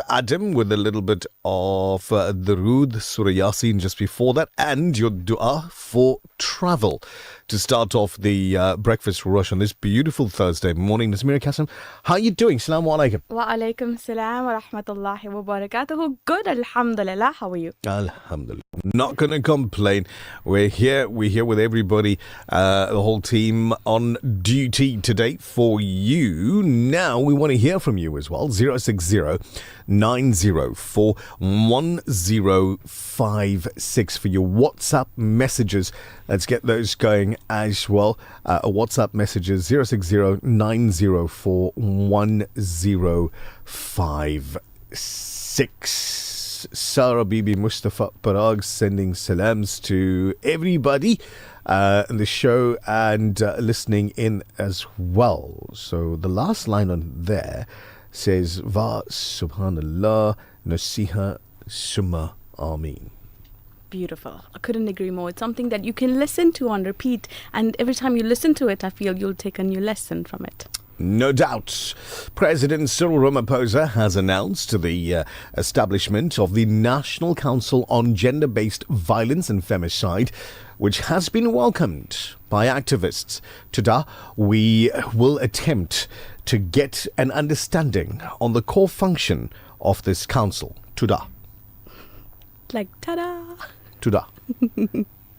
Adam with a little bit of Darood, Surah Yasin just before that, and your dua for travel to start off the breakfast rush on this beautiful Thursday morning. Nazmeera Cassim, how are you doing? Assalamu alaikum. Wa alaikum salam wa rahmatullahi wa barakatuhu. Good, alhamdulillah. How are you? Alhamdulillah. Not going to complain. We're here with everybody, the whole team on duty today for you. Now we want to hear from you as well. 060-904-1056 for your WhatsApp messages. Let's get those going as well. WhatsApp messages 060-904-1056. Sarah Bibi Mustafa Parag sending salams to everybody in the show and listening in as well. So the last line on there says Va Subhanallah Nasiha Summa Ameen. Beautiful. I couldn't agree more. It's something that you can listen to on repeat, and every time you listen to it, I feel you'll take a new lesson from it. No doubt. President Cyril Ramaphosa has announced the establishment of the National Council on Gender-Based Violence and Femicide, which has been welcomed by activists. Today, we will attempt to get an understanding on the core function of this council. Today. Like, ta-da! Today.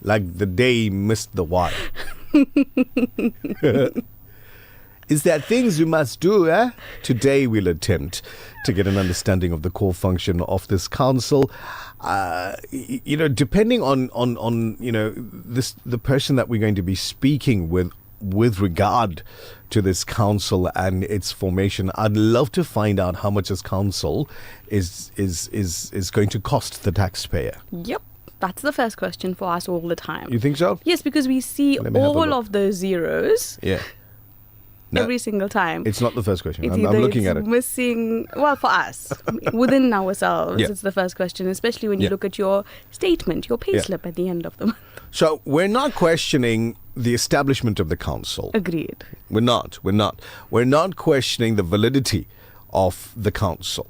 Like the day missed the wire. Is there things we must do? Today we'll attempt to get an understanding of the core function of this council. Depending on the person that we're going to be speaking with regard to this council and its formation, I'd love to find out how much this council is going to cost the taxpayer. Yep. That's the first question for us all the time. You think so? Yes, because we see all of those zeros. Yeah. No, every single time. It's not the first question. It's I'm looking at it. Missing, well, for us, within ourselves, Yeah. It's the first question, especially when you look at your statement, your payslip at the end of the month. So we're not questioning the establishment of the council. Agreed. We're not questioning the validity of the council.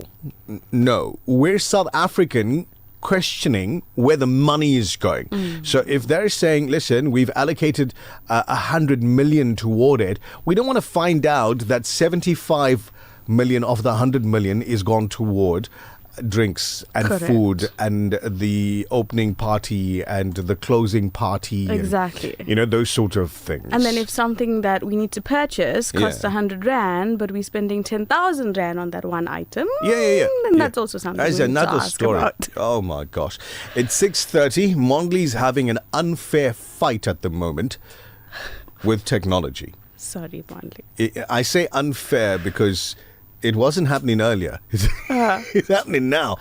No, we're South African questioning where the money is going. So if they're saying, listen, we've allocated 100 million toward it, we don't want to find out that 75 million of the 100 million is gone toward drinks and Correct. food and the opening party and the closing party. Exactly. And, those sort of things. And then if something that we need to purchase costs 100 rand, but we're spending 10,000 rand on that one item, then that's also something that's we need another to ask story. about. Oh my gosh. It's 6:30. Mondelez's having an unfair fight at the moment with technology. Sorry, Mondley. I say unfair because it wasn't happening earlier. It's happening now.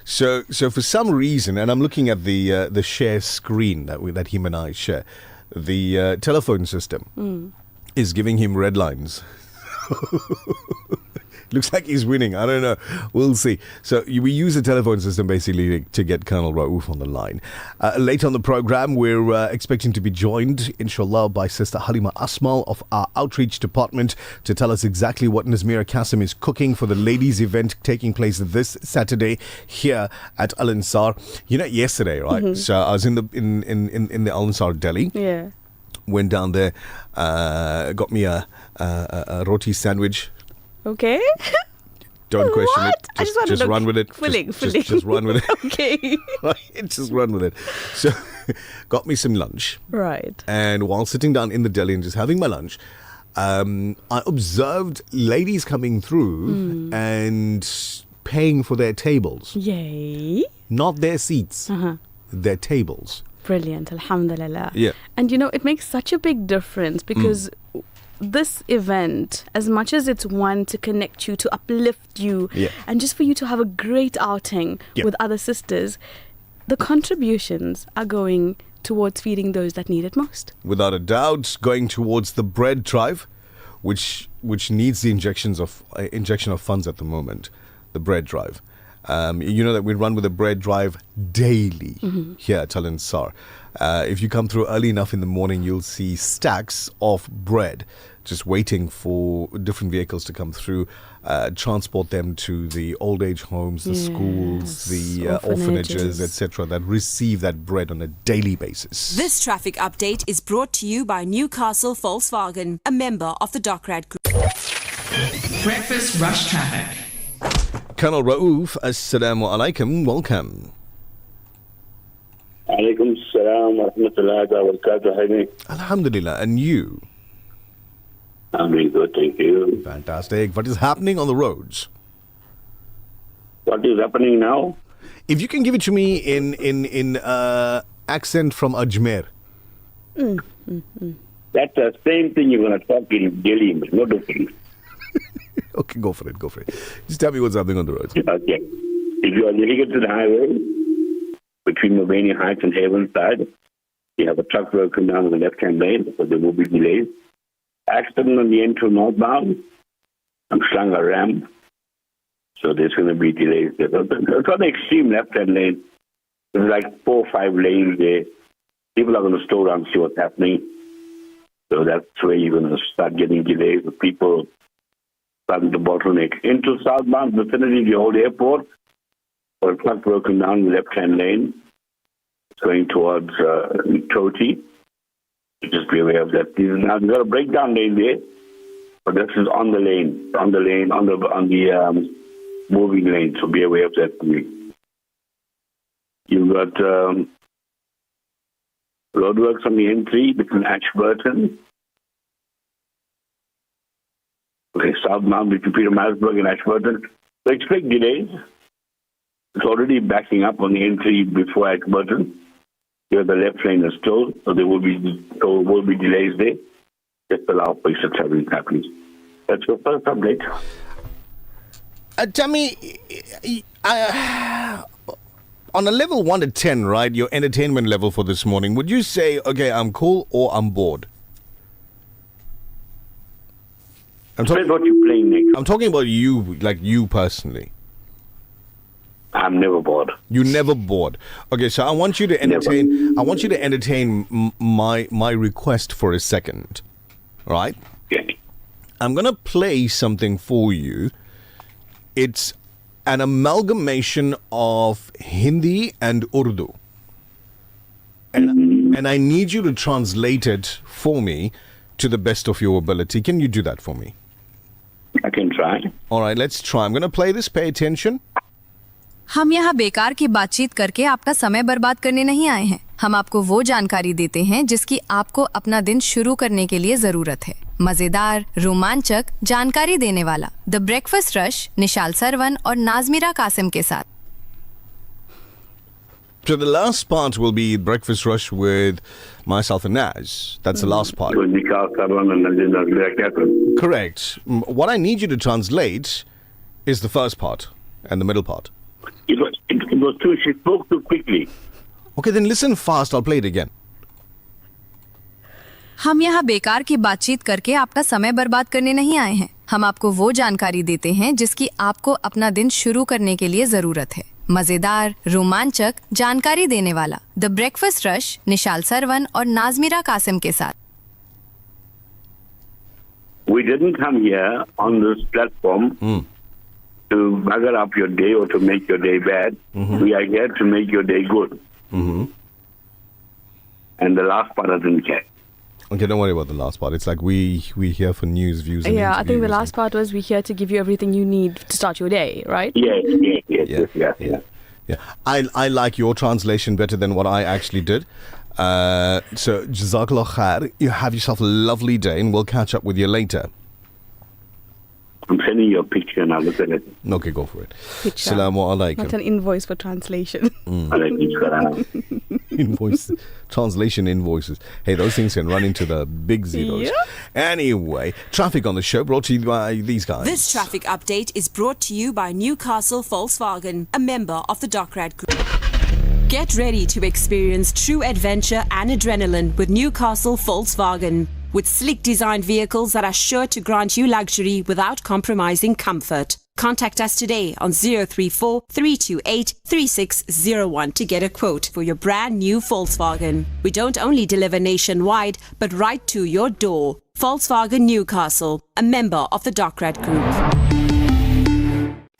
So for some reason, and I'm looking at the share screen that him and I share, the telephone system is giving him red lines. Looks like he's winning. I don't know. We'll see. So we use the telephone system basically to get Colonel Raouf on the line. Later on the program, we're expecting to be joined, inshallah, by Sister Halima Asmal of our outreach department to tell us exactly what Nazmeera Cassim is cooking for the ladies' event taking place this Saturday here at Al Ansar. Yesterday, right? So I was in the Al Ansar deli. Yeah. Went down there, got me a roti sandwich. Okay. Don't question What? I it. just want to Just look run with it. filling. Just run with it. Okay. Just run with it. So, got me some lunch. Right. And while sitting down in the deli and just having my lunch, I observed ladies coming through and paying for their tables. Yay. Not their seats. Their tables. Brilliant. Alhamdulillah. Yeah. And it makes such a big difference because this event, as much as it's one to connect you, to uplift you, and just for you to have a great outing with other sisters, the contributions are going towards feeding those that need it most. Without a doubt, going towards the bread drive, which needs the injection of funds at the moment, the bread drive. You know that we run with a bread drive daily here at Al Ansar. If you come through early enough in the morning, you'll see stacks of bread just waiting for different vehicles to come through, transport them to the old age homes, the schools, the orphanages, etc., that receive that bread on a daily basis. This traffic update is brought to you by Newcastle Volkswagen, a member of the Dockrad Group. Breakfast rush traffic. Colonel Raouf, Assalamu alaikum, welcome. Alaikum salam wa rahmatullahi wa barakatuh. Alhamdulillah, and you? I'm doing good, thank you. Fantastic. What is happening on the roads? What is happening now? If you can give it to me in accent from Ajmer. That's the same thing you're going to talk in Delhi, but no different. Okay, go for it. Just tell me what's happening on the roads. Okay. If you are navigating to the highway between Mavani Heights and Havenside, you have a truck broken down on the left-hand lane, so there will be delays. Accident on the N2 northbound. I'm slung a ramp, so there's going to be delays there. It's on the extreme left-hand lane. There's like 4 or 5 lanes there. People are going to slow down and see what's happening. So that's where you're going to start getting delays with people starting to bottleneck. Into southbound vicinity of the old airport, or a truck broken down in the left-hand lane. It's going towards Toti. Just be aware of that. Now we've got a breakdown lane there, but this is on the moving lane. So be aware of that. You've got roadworks on the N3 between Ashburton. Okay, southbound between Peter Marisburg and Ashburton. So expect delays. It's already backing up on the N3 before Ashburton. Here the left lane is closed, so there will be delays there. Just allow for extra traveling happening. That's your first update. Tell me, on a level 1 to 10, right, your entertainment level for this morning, would you say, okay, I'm cool or I'm bored? Depends what you're playing next. I'm talking about you, like you personally. I'm never bored. You're never bored. Okay, so I want you to entertain. Never. I want you to entertain my request for a second, right? Okay. I'm gonna play something for you. It's an amalgamation of Hindi and Urdu, and I need you to translate it for me to the best of your ability. Can you do that for me? I can try. All right, let's try. I'm gonna play this. Pay attention. हम यहाँ बेकार की बातचीत करके आपका समय बर्बाद करने नहीं आए हैं। हम आपको वो जानकारी देते हैं जिसकी आपको अपना दिन शुरू करने के लिए जरूरत है। मजेदार, रोमांचक, जानकारी देने वाला the breakfast rush Nishal Sarvan और नाज़मीरा कासिम के साथ। So the last part will be breakfast rush with myself and Naz. That's the last part. With Nichal Sarawan and Nazmeera Cassim. Correct. What I need you to translate is the first part and the middle part. It was too. She spoke too quickly. Okay, then listen fast. I'll play it again. हम यहाँ बेकार की बातचीत करके आपका समय बर्बाद करने नहीं आए हैं। हम आपको वो जानकारी देते हैं जिसकी आपको अपना दिन शुरू करने के लिए जरूरत है। मजेदार, रोमांचक, जानकारी देने वाला the breakfast rush Nishal Sarvan और नाज़मीरा कासिम के साथ। We didn't come here on this platform to bugger up your day or to make your day bad. We are here to make your day good. And the last part I didn't care. Okay, don't worry about the last part. It's like we here for news, views, and I think the interviews. last part was we're here to give you everything you need to start your day, right? Yes. I like your translation better than what I actually did. So, Jazakallah khair. You have yourself a lovely day, and we'll catch up with you later. I'm sending you a picture and I'll look at it. Okay, go for it. Picture. Assalamu alaikum. Not an invoice for translation. Alaikum salam. Invoice, translation invoices. Hey, those things can run into the big zeros. Yeah. Anyway, traffic on the show brought to you by these guys. This traffic update is brought to you by Newcastle Volkswagen, a member of the Dockrad Group. Get ready to experience true adventure and adrenaline with Newcastle Volkswagen. With sleek designed vehicles that are sure to grant you luxury without compromising comfort. Contact us today on 034 328 3601 to get a quote for your brand new Volkswagen. We don't only deliver nationwide, but right to your door. Volkswagen Newcastle, a member of the Docrat Group.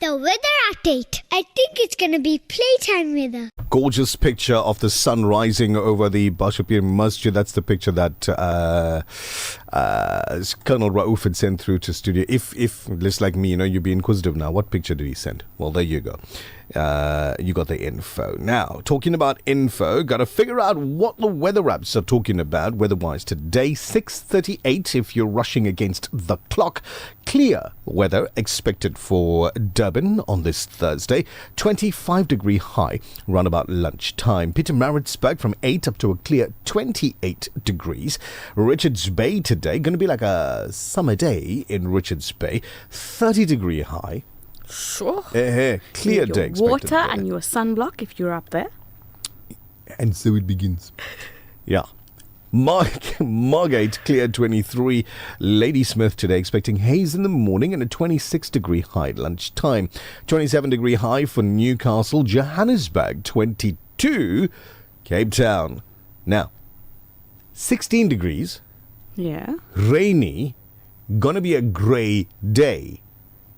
The weather update. I think it's going to be playtime weather. Gorgeous picture of the sun rising over the Bashapir Masjid. That's the picture that Colonel Raouf had sent through to studio. If just like me, you'd be inquisitive now. What picture did he send? Well, there you go. You got the info. Now, talking about info, got to figure out what the weather apps are talking about weather-wise today. 6:38 if you're rushing against the clock. Clear weather expected for Durban on this Thursday. 25-degree high around about lunchtime. Pietermaritzburg from 8 up to a clear 28 degrees. Richards Bay today, going to be like a summer day in Richards Bay. 30-degree high. Sure. Clear day expected. Water and your sunblock if you're up there. And so it begins. Yeah. Margate clear 23. Ladysmith today expecting haze in the morning and a 26-degree high lunchtime. 27-degree high for Newcastle. Johannesburg 22. Cape Town. Now, 16 degrees. Yeah. Rainy. Gonna be a grey day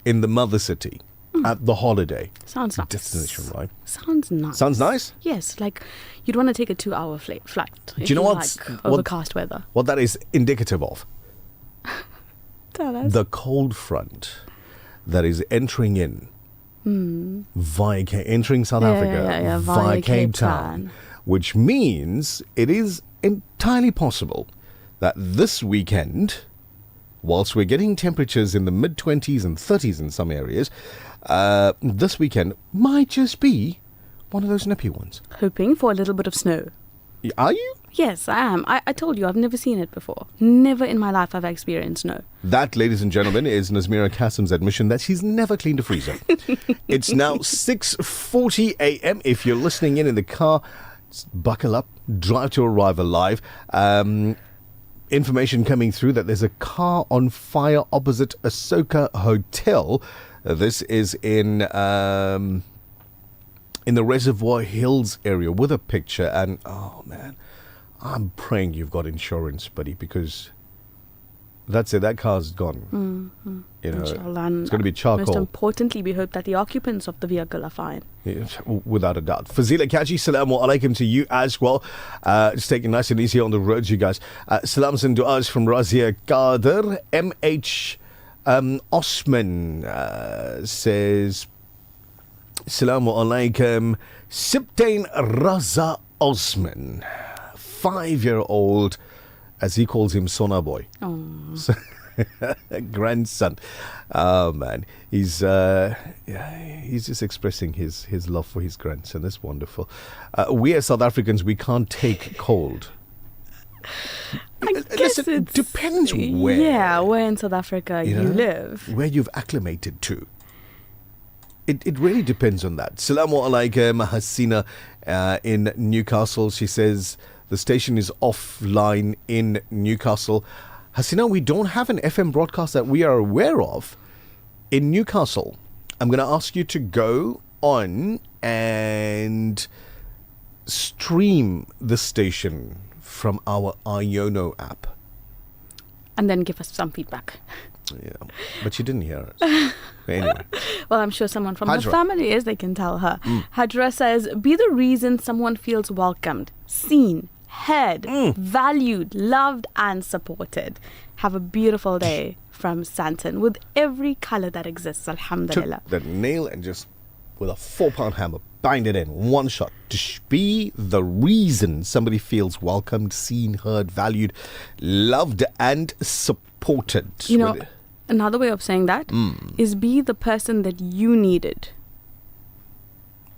in the mother city at the holiday. Sounds nice. Destination, right? Sounds nice. Sounds nice? Yes, like you'd want to take a 2-hour flight. Do you know what's overcast weather? What that is indicative of? Tell us. The cold front that is entering in entering South Africa via Cape Town, which means it is entirely possible that this weekend, whilst we're getting temperatures in the mid-20s and 30s in some areas, this weekend might just be one of those nippy ones. Hoping for a little bit of snow. Are you? Yes, I am. I told you, I've never seen it before. Never in my life have I experienced snow. That, ladies and gentlemen, is Nazmeera Cassim's admission that she's never cleaned a freezer. It's now 6:40 a.m. If you're listening in the car, buckle up, drive to arrive alive. Information coming through that there's a car on fire opposite Ahsoka Hotel. This is in the Reservoir Hills area with a picture. And, oh, man, I'm praying you've got insurance, buddy, because that's it. That car's gone. Inshallah. It's going to be charcoal. Most importantly, we hope that the occupants of the vehicle are fine. Yeah, without a doubt. Fazila Kaji, salamu alaikum to you as well. Just taking nice and easy on the roads, you guys. Salams and du'as from Razia Kader. M.H. Osman says, salamu alaikum. Sibtain Raza Osman, 5-year-old, as he calls him, Sona Boy. So, grandson. Oh man, he's just expressing his love for his grandson. That's wonderful. We as South Africans, we can't take cold. I guess it depends where. Yeah, where in South Africa you live. Where you've acclimated to. It really depends on that. Salamu alaikum, Hasina in Newcastle. She says the station is offline in Newcastle. Hasina, we don't have an FM broadcast that we are aware of in Newcastle. I'm going to ask you to go on and stream the station from our Iono app. And then give us some feedback. Yeah, but you didn't hear us. Anyway. Well, I'm sure someone from Hajra. her family is. They can tell her. Hajra says, be the reason someone feels welcomed, seen, heard, valued, loved and supported. Have a beautiful day from Santon with every colour that exists. Alhamdulillah. Took the nail and just with a 4-pound hammer bind it in one shot. To be the reason somebody feels welcomed, seen, heard, valued, loved and supported. You know, another way of saying that is be the person that you needed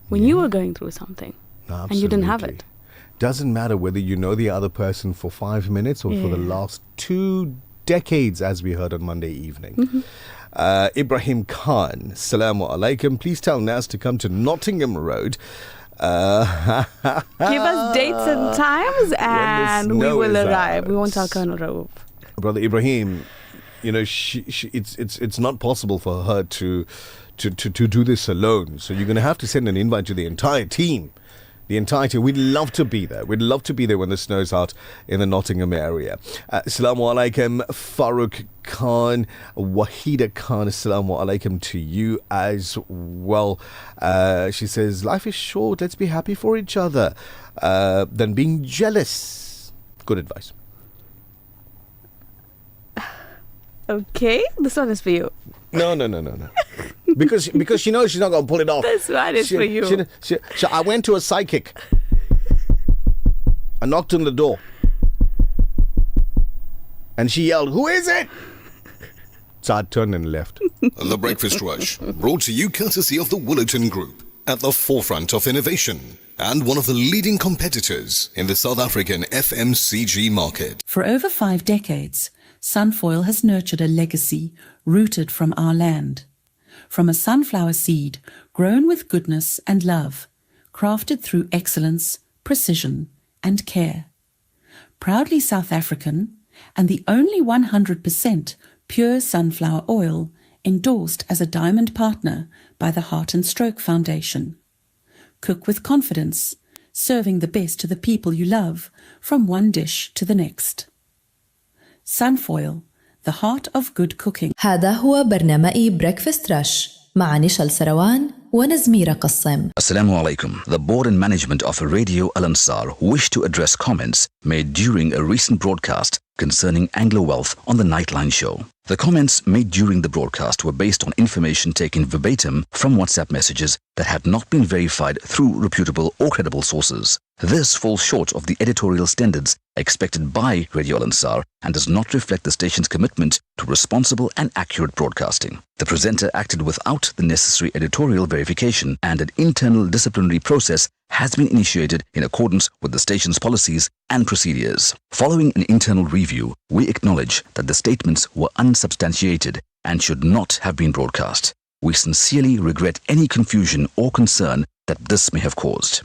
when you were going through something. Absolutely. And you didn't have it. Doesn't matter whether you know the other person for 5 minutes or for the last 2 decades, as we heard on Monday evening. Ibrahim Khan, salamu alaikum. Please tell Naz to come to Nottingham Road. Give us dates and times and we will arrive. We won't tell Colonel Raouf. Brother Ibrahim, it's not possible for her to do this alone. So you're going to have to send an invite to the entire team. We'd love to be there. We'd love to be there when the snow's out in the Nottingham area. Assalamu alaikum, Farooq Khan, Wahida Khan, assalamu alaikum to you as well. She says, life is short, let's be happy for each other than being jealous. Good advice. Okay, this one is for you. No. Because she knows she's not going to pull it off. This one is for you. I went to a psychic. I knocked on the door. And she yelled, "Who is it?" So I turned and left. The Breakfast Rush, brought to you courtesy of the Woolerton Group, at the forefront of innovation and one of the leading competitors in the South African FMCG market. For over 5 decades, Sunfoil has nurtured a legacy rooted from our land. From a sunflower seed grown with goodness and love, crafted through excellence, precision and care. Proudly South African and the only 100% pure sunflower oil endorsed as a diamond partner by the Heart and Stroke Foundation. Cook with confidence, serving the best to the people you love from one dish to the next. Sunfoil, the heart of good cooking. هذا هو برنامج بريكفاست رش مع نيشال سروان ونزميرة قسم. Assalamu alaikum. The board and management of Radio Al Ansar wish to address comments made during a recent broadcast concerning Anglo Wealth on the Nightline show. The comments made during the broadcast were based on information taken verbatim from WhatsApp messages that had not been verified through reputable or credible sources. This falls short of the editorial standards expected by Radio Al Ansar and does not reflect the station's commitment to responsible and accurate broadcasting. The presenter acted without the necessary editorial verification, and an internal disciplinary process has been initiated in accordance with the station's policies and procedures. Following an internal review, we acknowledge that the statements were unsubstantiated and should not have been broadcast. We sincerely regret any confusion or concern that this may have caused.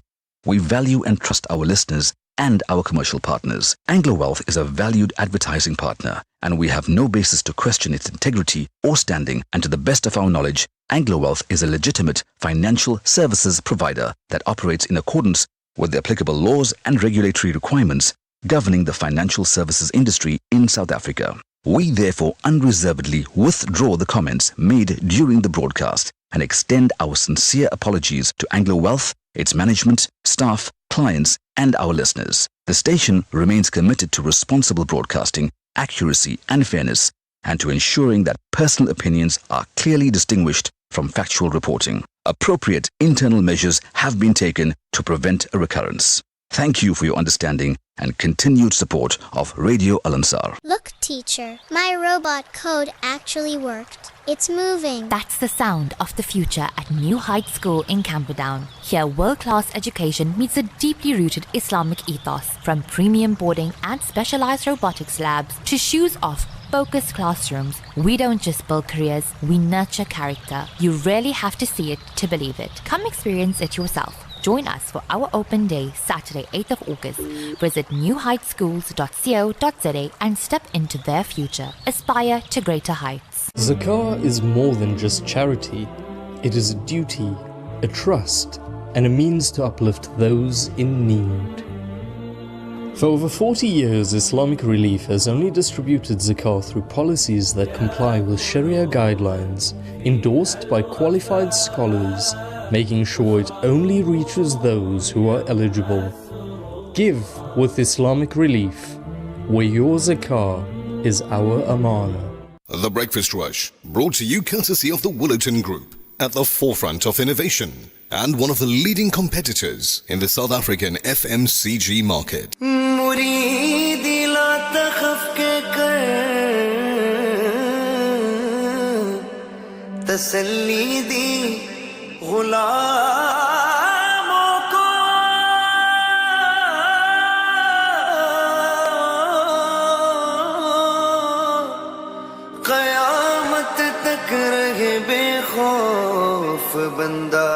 We value and trust our listeners and our commercial partners. Anglo Wealth is a valued advertising partner, and we have no basis to question its integrity or standing, and to the best of our knowledge, Anglo Wealth is a legitimate financial services provider that operates in accordance with the applicable laws and regulatory requirements governing the financial services industry in South Africa. We therefore unreservedly withdraw the comments made during the broadcast and extend our sincere apologies to Anglo Wealth, its management, staff, clients, and our listeners. The station remains committed to responsible broadcasting, accuracy, and fairness, and to ensuring that personal opinions are clearly distinguished from factual reporting. Appropriate internal measures have been taken to prevent a recurrence. Thank you for your understanding and continued support of Radio Al Ansar. Look, teacher, my robot code actually worked. It's moving. That's the sound of the future at New Heights School in Camperdown. Here, world-class education meets a deeply rooted Islamic ethos. From premium boarding and specialized robotics labs to shoes-off, focused classrooms, we don't just build careers, we nurture character. You really have to see it to believe it. Come experience it yourself. Join us for our open day, Saturday, 8th of August. Visit newheightschools.co.za and step into their future. Aspire to greater heights. Zakah is more than just charity. It is a duty, a trust, and a means to uplift those in need. For over 40 years, Islamic Relief has only distributed zakah through policies that comply with Sharia guidelines, endorsed by qualified scholars, making sure it only reaches those who are eligible. Give with Islamic Relief, where your zakah is our amana. The Breakfast Rush, brought to you courtesy of the Woolerton Group, at the forefront of innovation and one of the leading competitors in the South African FMCG market. क़यामत तक रहे बेखौफ बंदा।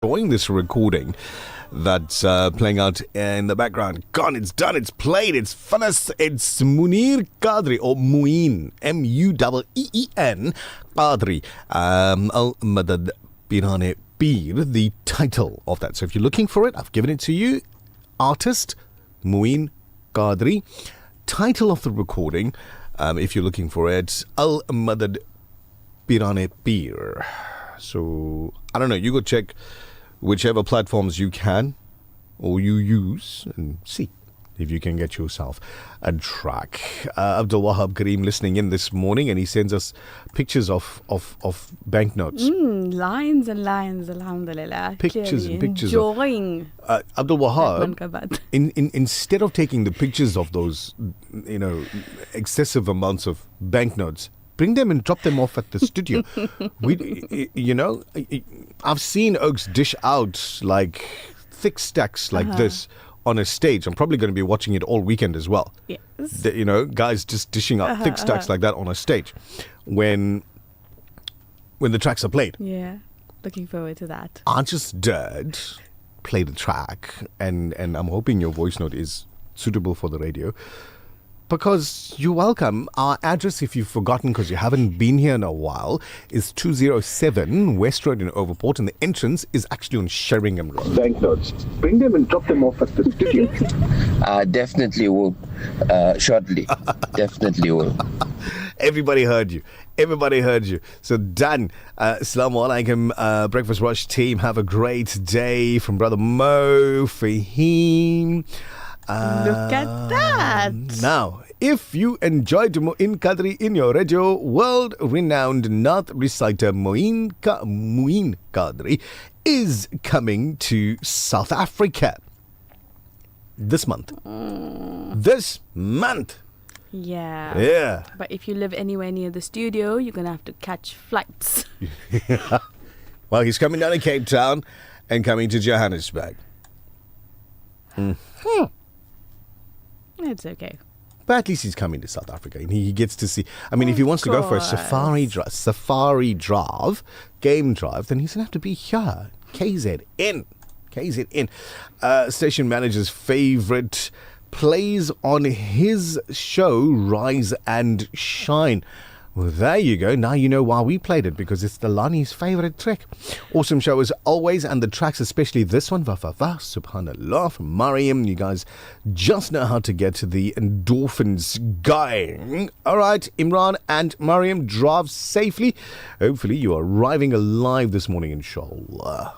enjoying this recording that's playing out in the background. Gone, it's done, it's played, it's finished. It's Munir Qadri, or Mueen, M-U-E-E-N, Qadri, Al-Madad Pirane Pir, the title of that. So if you're looking for it, I've given it to you. Artist, Mueen Qadri. Title of the recording, if you're looking for it, Al-Madad Pirane Pir. So, I don't know, you go check whichever platforms you can or you use and see if you can get yourself a track. Abdul Wahab Kareem listening in this morning, and he sends us pictures of banknotes. Lines and lines, alhamdulillah. Pictures and pictures. Enjoying. Abdul Wahab, instead of taking the pictures of those, excessive amounts of banknotes, bring them and drop them off at the studio. I've seen Oaks dish out like thick stacks like this on a stage. I'm probably going to be watching it all weekend as well. Yes. Guys just dishing out thick stacks like that on a stage when the tracks are played. Yeah, looking forward to that. I just did play the track, and I'm hoping your voice note is suitable for the radio. Because you're welcome. Our address, if you've forgotten because you haven't been here in a while, is 207 West Road in Overport, and the entrance is actually on Sheringham Road. Banknotes. Bring them and drop them off at the studio. Definitely will. Shortly. Definitely will. Everybody heard you. So done. Assalamu alaikum, Breakfast Rush team. Have a great day from Brother Mo, Fahim. Look at that. Now, if you enjoyed Mueen Qadri in your radio, world-renowned Nath reciter Mueen Qadri is coming to South Africa this month. This month. Yeah. But if you live anywhere near the studio, you're going to have to catch flights. Well, he's coming down to Cape Town and coming to Johannesburg. It's okay. But at least he's coming to South Africa and he gets to see. I mean, if he wants to go for a safari drive, game drive, then he's going to have to be here. KZN. Station manager's favorite plays on his show, Rise and Shine. Well, there you go. Now you know why we played it, because it's Delani's favorite track. Awesome show as always, and the tracks, especially this one, Subhanallah, from Mariam. You guys just know how to get the endorphins going. All right, Imran and Mariam, drive safely. Hopefully you are arriving alive this morning, inshallah.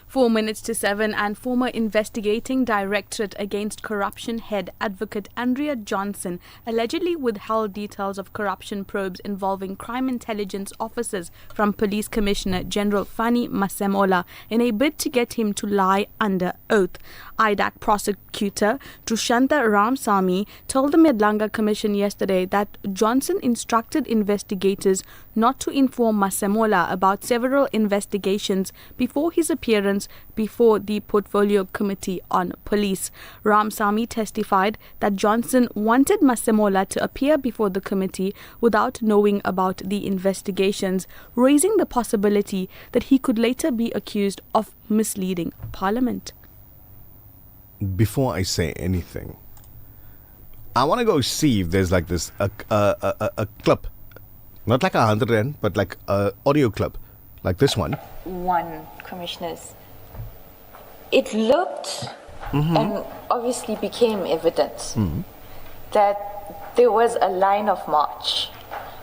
4 minutes to 7, and former investigating directorate against corruption head advocate Andrea Johnson allegedly withheld details of corruption probes involving crime intelligence officers from Police Commissioner General Fani Masemola in a bid to get him to lie under oath. IDAC prosecutor Trushanta Ramsamy told the Medlanga Commission yesterday that Johnson instructed investigators not to inform Masemola about several investigations before his appearance before the Portfolio Committee on Police. Ramsamy testified that Johnson wanted Masemola to appear before the committee without knowing about the investigations, raising the possibility that he could later be accused of misleading Parliament. Before I say anything, I want to go see if there's like this a clip, not like 100 rand, but like a audio clip, like this one. Commissioners, it looked and obviously became evident that there was a line of march,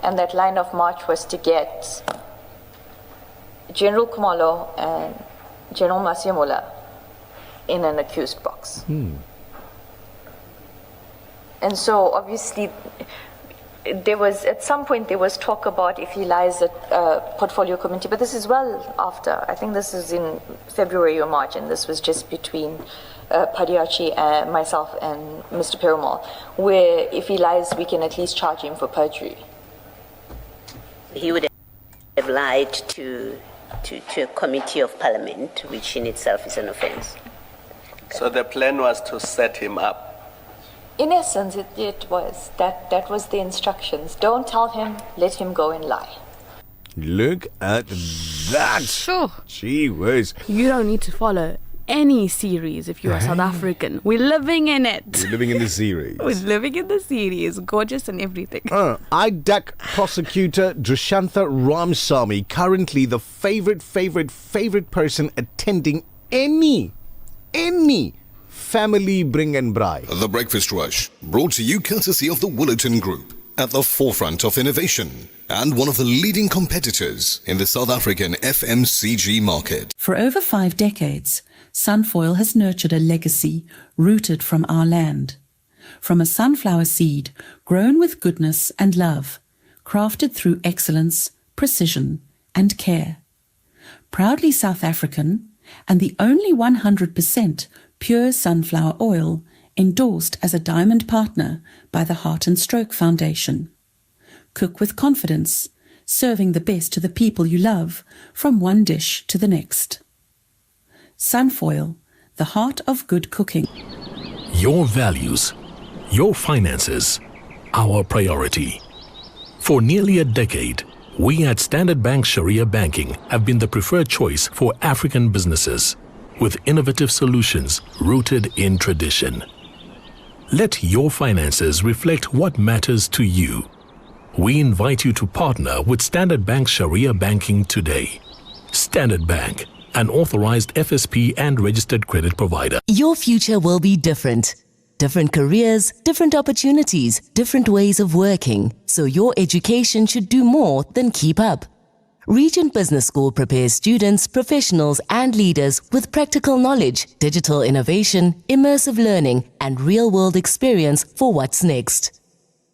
and that line of march was to get General Kumalo and General Masemola in an accused box. And so obviously there was, at some point there was talk about if he lies at Portfolio Committee, but this is well after. I think this is in February or March, and this was just between Padiachi and myself and Mr. Perumal, where if he lies, we can at least charge him for perjury. He would have lied to a committee of parliament, which in itself is an offence. So the plan was to set him up. In essence, it was. That was the instructions. Don't tell him, let him go and lie. Look at that. Sure. Gee whiz. You don't need to follow any series if you are South African. We're living in it. We're living in the series. We're living in the series. Gorgeous and everything. IDAC prosecutor Dushantha Ramsamy, currently the favorite person attending any family bring and braai. The Breakfast Rush, brought to you courtesy of the Woolerton Group, at the forefront of innovation and one of the leading competitors in the South African FMCG market. For over 5 decades, Sunfoil has nurtured a legacy rooted from our land. From a sunflower seed grown with goodness and love, crafted through excellence, precision and care. Proudly South African and the only 100% pure sunflower oil endorsed as a diamond partner by the Heart and Stroke Foundation. Cook with confidence, serving the best to the people you love from one dish to the next. Sunfoil, the heart of good cooking. Your values, your finances, our priority. For nearly a decade, we at Standard Bank Sharia Banking have been the preferred choice for African businesses, with innovative solutions rooted in tradition. Let your finances reflect what matters to you. We invite you to partner with Standard Bank Sharia Banking today. Standard Bank, an authorized FSP and registered credit provider. Your future will be different. Different careers, different opportunities, different ways of working. So your education should do more than keep up. Regent Business School prepares students, professionals and leaders with practical knowledge, digital innovation, immersive learning and real-world experience for what's next.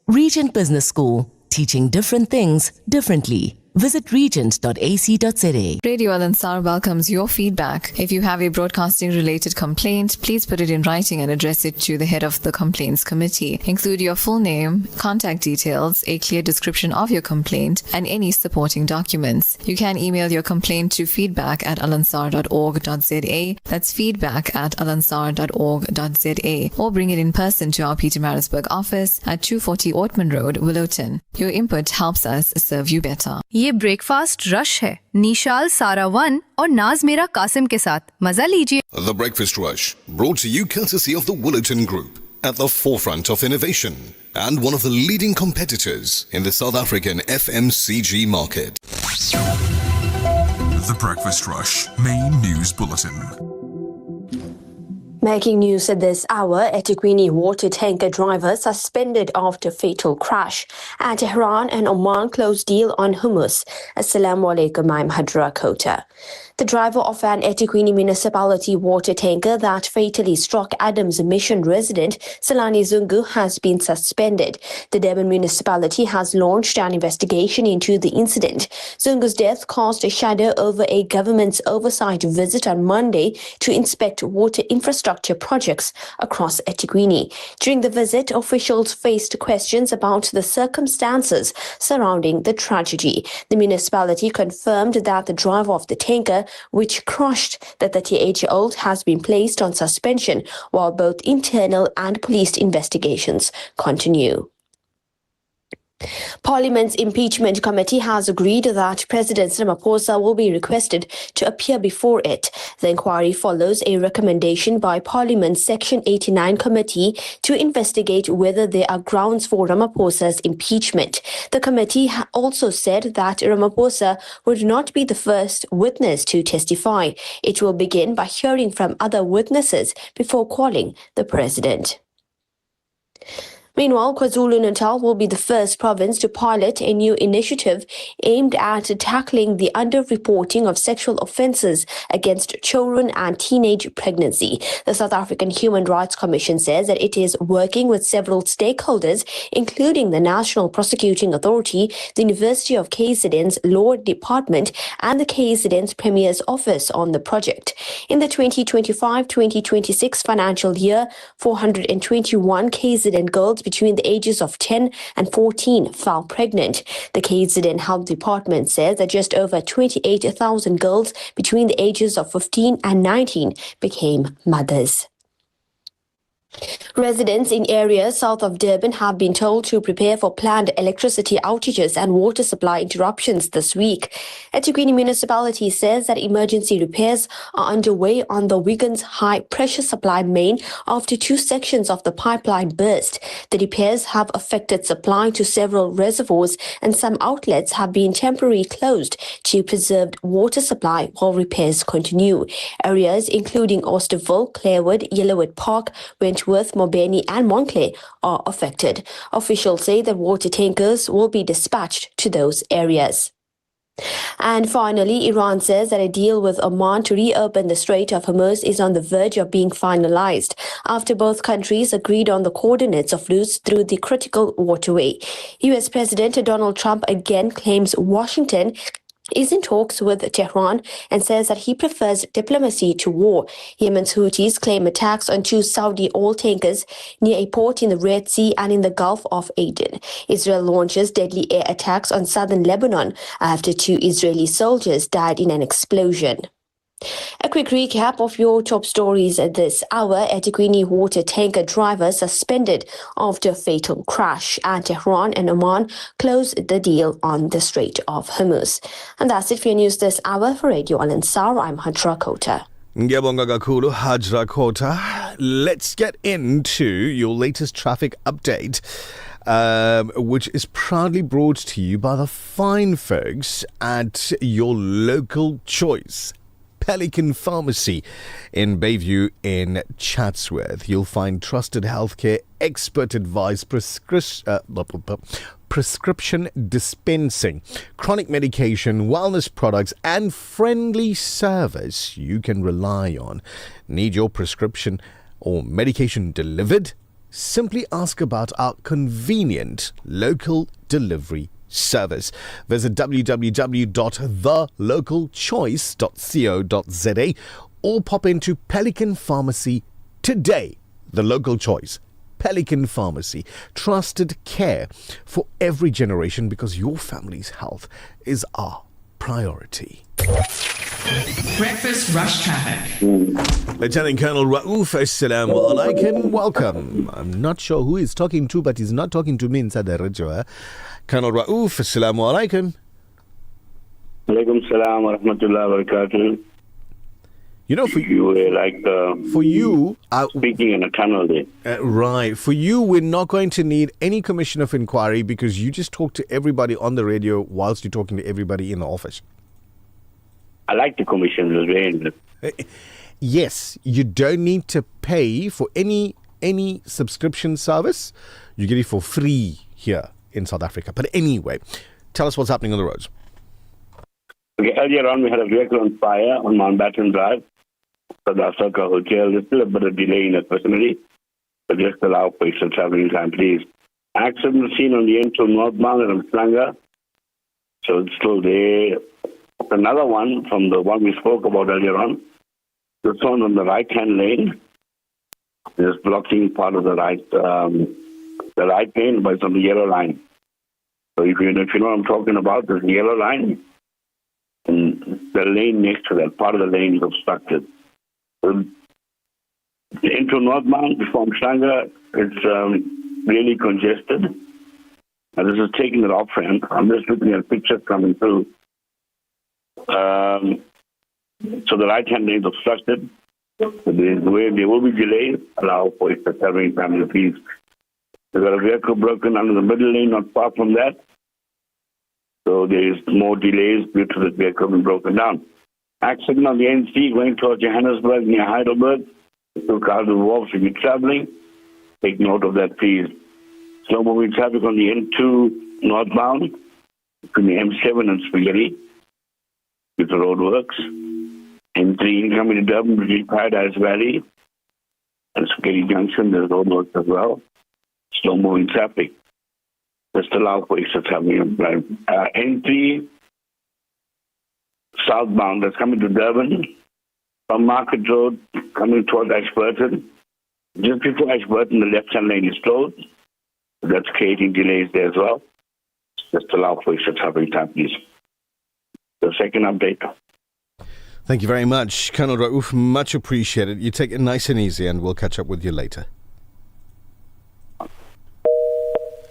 Regent Business School, teaching different things differently. Visit regent.ac.za. Radio Al Ansar welcomes your feedback. If you have a broadcasting-related complaint, please put it in writing and address it to the head of the Complaints Committee. Include your full name, contact details, a clear description of your complaint, and any supporting documents. You can email your complaint to feedback@alansar.org.za. That's feedback@alansar.org.za. Or bring it in person to our Pietermaritzburg office at 240 Ortman Road, Willowton. Your input helps us serve you better. ये breakfast rush है निशाल सारावन और नाज़मेरा कासिम के साथ मजा लीजिए. The Breakfast Rush, brought to you courtesy of the Woolerton Group, at the forefront of innovation and one of the leading competitors in the South African FMCG market. The Breakfast Rush main news bulletin. Making news at this hour, eThekwini water tanker driver suspended after fatal crash. And Tehran and Oman close deal on hummus. Assalamu alaikum, I'm Hadra Kota. The driver of an eThekwini municipality water tanker that fatally struck Adams Mission resident Salani Zungu has been suspended. The Durban municipality has launched an investigation into the incident. Zungu's death cast a shadow over a government's oversight visit on Monday to inspect water infrastructure projects across eThekwini. During the visit, officials faced questions about the circumstances surrounding the tragedy. The municipality confirmed that the driver of the tanker, which crushed the 38-year-old, has been placed on suspension while both internal and police investigations continue. Parliament's impeachment committee has agreed that President Ramaphosa will be requested to appear before it. The inquiry follows a recommendation by Parliament's Section 89 committee to investigate whether there are grounds for Ramaphosa's impeachment. The committee also said that Ramaphosa would not be the first witness to testify. It will begin by hearing from other witnesses before calling the president. Meanwhile, KwaZulu-Natal will be the first province to pilot a new initiative aimed at tackling the underreporting of sexual offences against children and teenage pregnancy. The South African Human Rights Commission says that it is working with several stakeholders, including the National Prosecuting Authority, the University of KZN's Law Department, and the KZN's Premier's Office on the project. In the 2025-2026 financial year, 421 KZN girls between the ages of 10 and 14 fell pregnant. The KZN Health Department says that just over 28,000 girls between the ages of 15 and 19 became mothers. Residents in areas south of Durban have been told to prepare for planned electricity outages and water supply interruptions this week. eThekwini municipality says that emergency repairs are underway on the Wiggins high pressure supply main after 2 sections of the pipeline burst. The repairs have affected supply to several reservoirs and some outlets have been temporarily closed to preserve water supply while repairs continue. Areas including Austerville, Clarewood, Yellowwood Park, Wentworth, Mobeni and Montclair are affected. Officials say that water tankers will be dispatched to those areas. And finally, Iran says that a deal with Oman to reopen the Strait of Hormuz is on the verge of being finalized after both countries agreed on the coordinates of routes through the critical waterway. US President Donald Trump again claims Washington is in talks with Tehran and says that he prefers diplomacy to war. Yemen's Houthis claim attacks on 2 Saudi oil tankers near a port in the Red Sea and in the Gulf of Aden. Israel launches deadly air attacks on southern Lebanon after 2 Israeli soldiers died in an explosion. A quick recap of your top stories at this hour. eThekwini water tanker driver suspended after fatal crash, and Tehran and Oman closed the deal on the Strait of Hormuz. And that's it for your news this hour. For Radio Al-Ansar, I'm Hajra Kota. Ngiyabonga kakhulu, Hajra Kota. Let's get into your latest traffic update, which is proudly brought to you by the fine folks at your local choice, Pelican Pharmacy in Bayview in Chatsworth. You'll find trusted healthcare, expert advice, prescription dispensing, chronic medication, wellness products, and friendly service you can rely on. Need your prescription or medication delivered? Simply ask about our convenient local delivery service. Visit www.thelocalchoice.co.za or pop into Pelican Pharmacy today. The Local Choice, Pelican Pharmacy. Trusted care for every generation, because your family's health is our priority. Breakfast rush traffic. Lieutenant Colonel Raouf, assalamu alaikum. Welcome. I'm not sure who he's talking to, but he's not talking to me inside the radio. Colonel Raouf, assalamu alaikum. Alaikum salam wa rahmatullahi wa barakatuh. You know, you were like for you speaking in a tunnel there. Right. For you, we're not going to need any commission of inquiry because you just talk to everybody on the radio whilst you're talking to everybody in the office. I like the commission. It's very interesting. Yes, you don't need to pay for any subscription service. You get it for free here in South Africa. But anyway, tell us what's happening on the roads. Okay, earlier on we had a vehicle on fire on Mountbatten Drive, South Africa Hotel. There's still a bit of delay in that vicinity, but just allow for extra traveling time, please. Accident seen on the N2 northbound at Mslanga, so it's still there. Another one from the one we spoke about earlier on. This one on the right-hand lane is blocking part of the right lane, but it's on the yellow line. So if you know what I'm talking about, there's the yellow line, and the lane next to that, part of the lane is obstructed. So into northbound before Mshanga, it's really congested. And this is taking it off ramp. I'm just looking at pictures coming through. So the right-hand lane is obstructed. There will be delays. Allow for extra traveling time, please. There's got a vehicle broken under the middle lane, not far from that. So there is more delays due to the vehicle being broken down. Accident on the NC going towards Johannesburg near Heidelberg. Two cars involved should be traveling. Take note of that, please. Slow-moving traffic on the N2 northbound between the M7 and Spaghetti with the roadworks. N3 coming to Durban between Paradise Valley and Spaghetti Junction. There's roadworks as well. Slow-moving traffic. Just allow for extra traveling. N3 southbound that's coming to Durban from Market Road coming towards Ashburton. Just before Ashburton, the left-hand lane is closed. That's creating delays there as well. Just allow for extra traveling time, please. The second update. Thank you very much, Colonel Raouf. Much appreciated. You take it nice and easy, and we'll catch up with you later.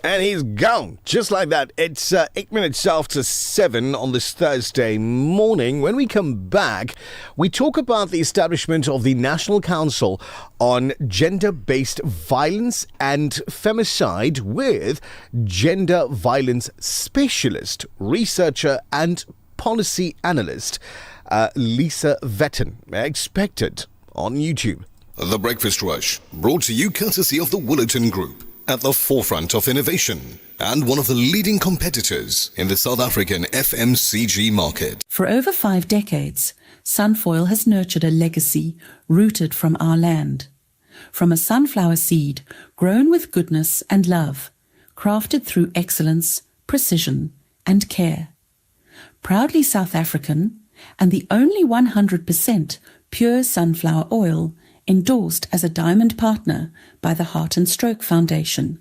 And he's gone, just like that. It's 8 minutes after 7 on this Thursday morning. When we come back, we talk about the establishment of the National Council on Gender-Based Violence and Femicide with gender violence specialist, researcher and policy analyst Lisa Vetten, expected on YouTube. The Breakfast Rush, brought to you courtesy of the Willerton Group, at the forefront of innovation and one of the leading competitors in the South African FMCG market. For over 5 decades, Sunfoil has nurtured a legacy rooted from our land. From a sunflower seed grown with goodness and love, crafted through excellence, precision and care. Proudly South African and the only 100% pure sunflower oil endorsed as a diamond partner by the Heart and Stroke Foundation.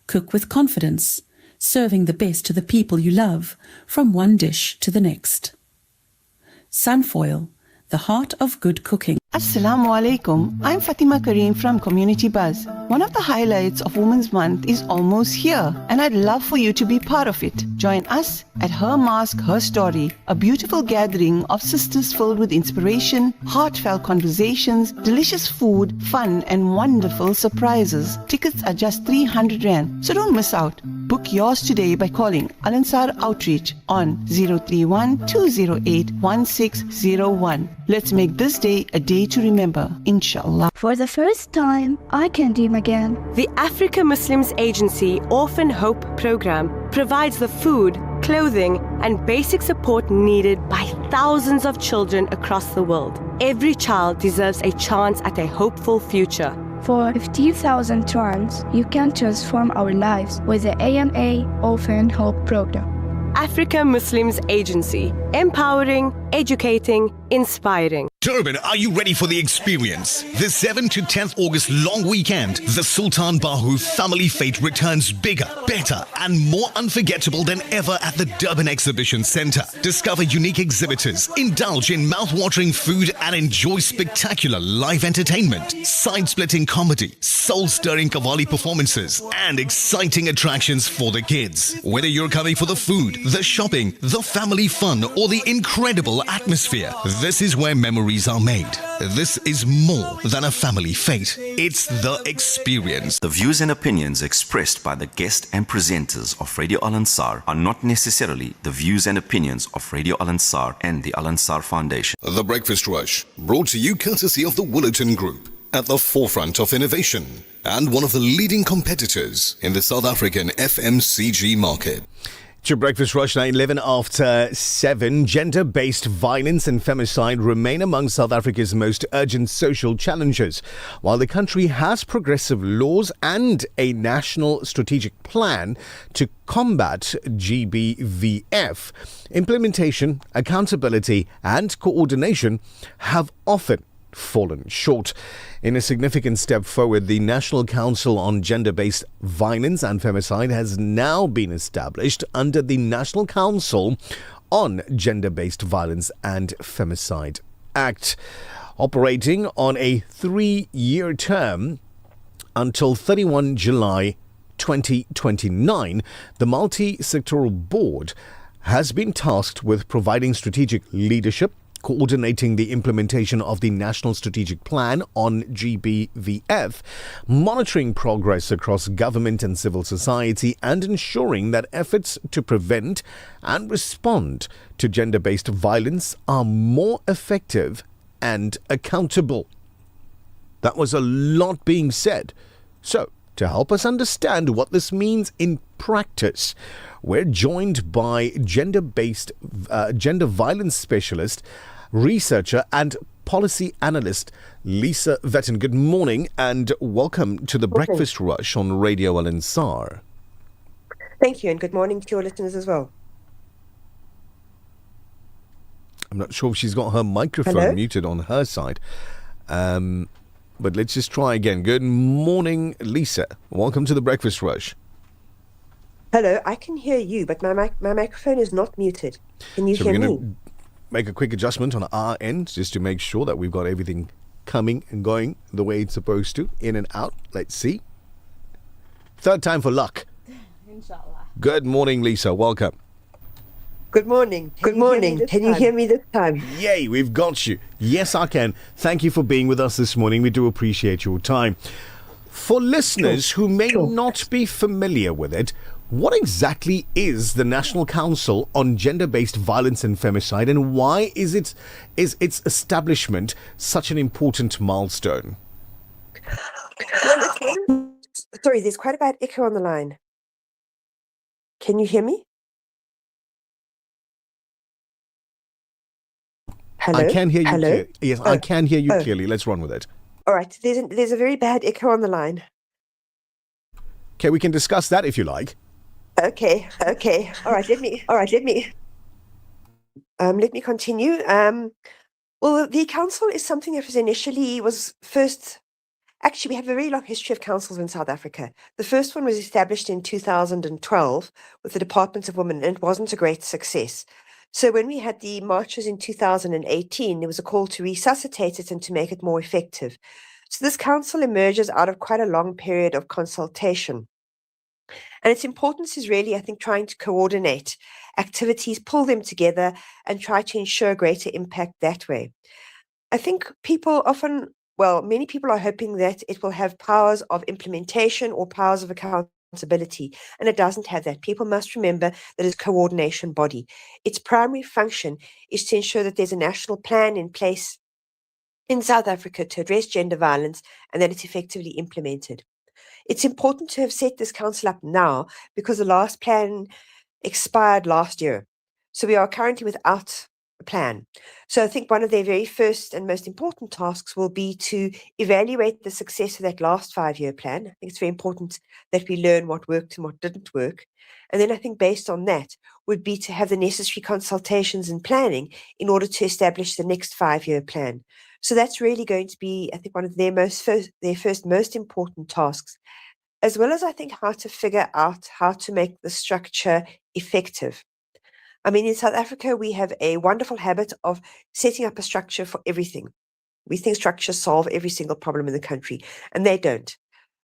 Cook with confidence, serving the best to the people you love, from one dish to the next. Sunfoil, the heart of good cooking. Assalamu alaikum. I'm Fatima Kareem from Community Buzz. One of the highlights of Women's Month is almost here, and I'd love for you to be part of it. Join us at Her Mask, Her Story, a beautiful gathering of sisters filled with inspiration, heartfelt conversations, delicious food, fun, and wonderful surprises. Tickets are just 300 Rand, so don't miss out. Book yours today by calling Al Ansar Outreach on 031-208-1601. Let's make this day a day to remember, inshallah. For the first time, I can dream again. The Africa Muslims Agency Orphan Hope Program provides the food, clothing, and basic support needed by thousands of children across the world. Every child deserves a chance at a hopeful future. For 50,000 rands, you can transform our lives with the AMA Orphan Hope Program. Africa Muslims Agency, empowering, educating, inspiring. Durban, are you ready for the experience? The 7th to 10th August long weekend, the Sultan Bahu Family Fete returns bigger, better, and more unforgettable than ever at the Durban Exhibition Centre. Discover unique exhibitors, indulge in mouth-watering food, and enjoy spectacular live entertainment, side-splitting comedy, soul-stirring Qawwali performances, and exciting attractions for the kids. Whether you're coming for the food, the shopping, the family fun, or the incredible atmosphere, this is where memories are made. This is more than a family fete. It's the experience. The views and opinions expressed by the guest and presenters of Radio Al Ansar are not necessarily the views and opinions of Radio Al Ansar and the Al Ansar Foundation. The Breakfast Rush, brought to you courtesy of the Willerton Group, at the forefront of innovation and one of the leading competitors in the South African FMCG market. It's your Breakfast Rush, 9:11 after 7. Gender-based violence and femicide remain among South Africa's most urgent social challenges. While the country has progressive laws and a national strategic plan to combat GBVF, implementation, accountability and coordination have often fallen short. In a significant step forward, the National Council on Gender-Based Violence and Femicide has now been established under the National Council on Gender-Based Violence and Femicide Act, operating on a 3-year term until 31 July 2029. The multi-sectoral board has been tasked with providing strategic leadership, coordinating the implementation of the National Strategic Plan on GBVF, monitoring progress across government and civil society, and ensuring that efforts to prevent and respond to gender-based violence are more effective and accountable. That was a lot being said. So, to help us understand what this means in practice, we're joined by gender violence specialist, researcher and policy analyst Lisa Vetten. Good morning and welcome to the Breakfast Rush on Radio Al Ansar. Thank you, and good morning to your listeners as well. I'm not sure if she's got her microphone muted on her side, but let's just try again. Good morning, Lisa. Welcome to the Breakfast Rush. Hello, I can hear you, but my microphone is not muted. Can you hear me? Make a quick adjustment on our end just to make sure that we've got everything coming and going the way it's supposed to, in and out. Let's see. Third time for luck. Inshallah. Good morning, Lisa. Welcome. Good morning. Good morning. Can you hear me this time? Yay, we've got you. Yes, I can. Thank you for being with us this morning. We do appreciate your time. For listeners who may not be familiar with it, what exactly is the National Council on Gender-Based Violence and Femicide, and why is its establishment such an important milestone? Sorry, there's quite a bad echo on the line. Can you hear me? Hello? I can hear you Hello? clearly. Yes, I can hear you clearly. Let's run with it. All right, there's a very bad echo on the line. Okay, we can discuss that if you like. Okay. All right, let me continue. Well, the council is something that actually, we have a very long history of councils in South Africa. The first one was established in 2012 with the Department of Women, and it wasn't a great success. So when we had the marches in 2018, there was a call to resuscitate it and to make it more effective. So this council emerges out of quite a long period of consultation. And its importance is really, I think, trying to coordinate activities, pull them together, and try to ensure greater impact that way. I think many people are hoping that it will have powers of implementation or powers of accountability, and it doesn't have that. People must remember that it's a coordination body. Its primary function is to ensure that there's a national plan in place in South Africa to address gender violence and that it's effectively implemented. It's important to have set this council up now because the last plan expired last year. So we are currently without a plan. So I think one of their very first and most important tasks will be to evaluate the success of that last 5-year plan. I think it's very important that we learn what worked and what didn't work. And then I think based on that would be to have the necessary consultations and planning in order to establish the next 5-year plan. So that's really going to be, I think, one of their first most important tasks, as well as I think how to figure out how to make the structure effective. I mean, in South Africa, we have a wonderful habit of setting up a structure for everything. We think structures solve every single problem in the country, and they don't.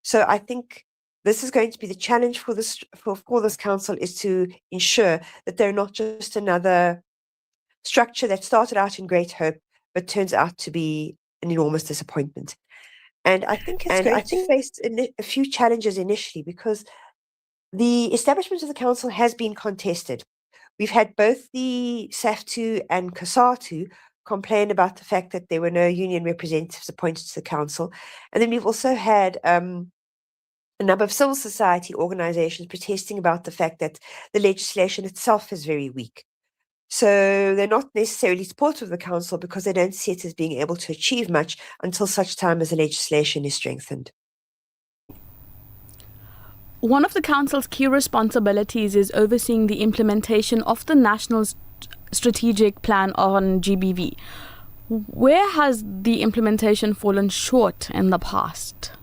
So I think this is going to be the challenge for this council, is to ensure that they're not just another structure that started out in great hope, but turns out to be an enormous disappointment. And I think it's going to face a few challenges initially, because the establishment of the council has been contested. We've had both the SAFTU and COSATU complain about the fact that there were no union representatives appointed to the council. And then we've also had a number of civil society organizations protesting about the fact that the legislation itself is very weak. So they're not necessarily supportive of the council because they don't see it as being able to achieve much until such time as the legislation is strengthened. One of the council's key responsibilities is overseeing the implementation of the National Strategic Plan on GBV. Where has the implementation fallen short in the past?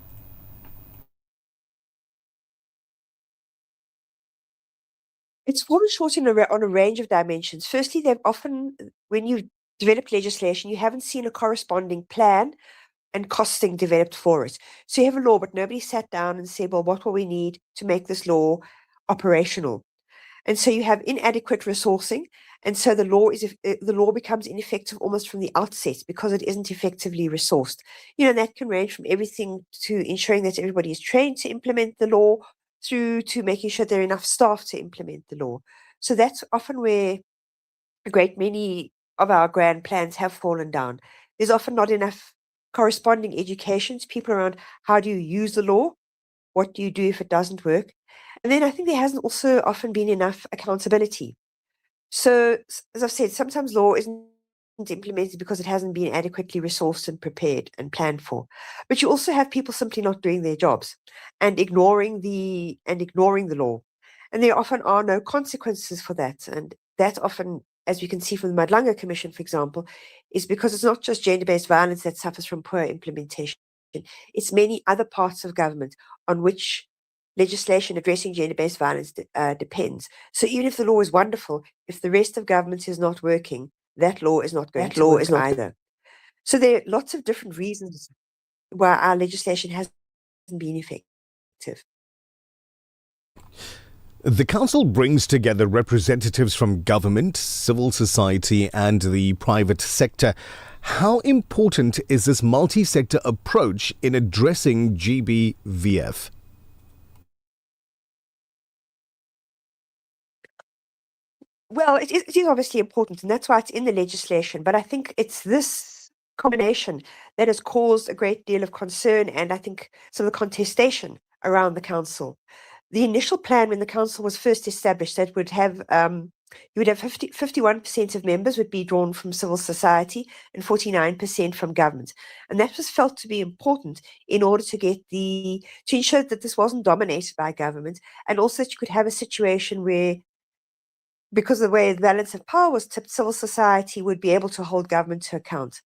It's fallen short on a range of dimensions. Firstly, they've often, when you develop legislation, you haven't seen a corresponding plan and costing developed for it. So you have a law, but nobody sat down and said, well, what will we need to make this law operational? And so you have inadequate resourcing, and so the law becomes ineffective almost from the outset because it isn't effectively resourced. And that can range from everything to ensuring that everybody is trained to implement the law, through to making sure there are enough staff to implement the law. So that's often where a great many of our grand plans have fallen down. There's often not enough corresponding education to people around how do you use the law, what do you do if it doesn't work. And then I think there hasn't also often been enough accountability. So, as I've said, sometimes law isn't implemented because it hasn't been adequately resourced and prepared and planned for. But you also have people simply not doing their jobs and ignoring the law. And there often are no consequences for that. And that often, as we can see from the Madlanga Commission, for example, is because it's not just gender-based violence that suffers from poor implementation. It's many other parts of government on which legislation addressing gender-based violence depends. So even if the law is wonderful, if the rest of government is not working, that law is not going to work either. So there are lots of different reasons why our legislation hasn't been effective. The council brings together representatives from government, civil society and the private sector. How important is this multi-sector approach in addressing GBVF? Well, it is obviously important, and that's why it's in the legislation. But I think it's this combination that has caused a great deal of concern and I think some of the contestation around the council. The initial plan when the council was first established that would have you would have 51% of members would be drawn from civil society and 49% from government. And that was felt to be important in order to ensure that this wasn't dominated by government, and also that you could have a situation where, because of the way the balance of power was tipped, civil society would be able to hold government to account.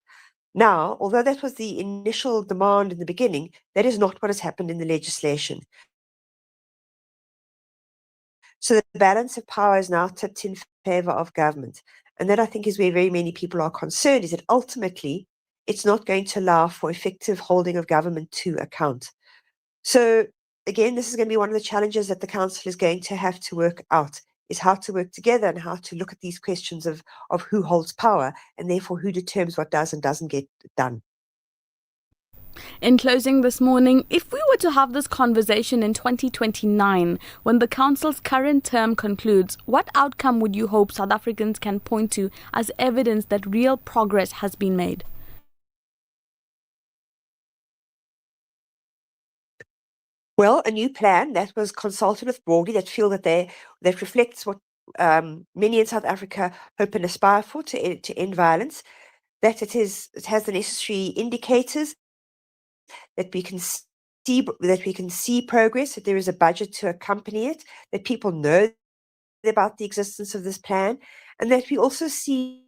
Now, although that was the initial demand in the beginning, that is not what has happened in the legislation. So the balance of power is now tipped in favor of government. And that, I think, is where very many people are concerned, is that ultimately it's not going to allow for effective holding of government to account. So again, this is going to be one of the challenges that the council is going to have to work out, is how to work together and how to look at these questions of who holds power and therefore who determines what does and doesn't get done. In closing this morning, if we were to have this conversation in 2029, when the council's current term concludes, what outcome would you hope South Africans can point to as evidence that real progress has been made? Well, a new plan that was consulted with broadly, that reflects what many in South Africa hope and aspire for, to end violence, that it has the necessary indicators, that we can see progress, that there is a budget to accompany it, that people know about the existence of this plan, and that we also see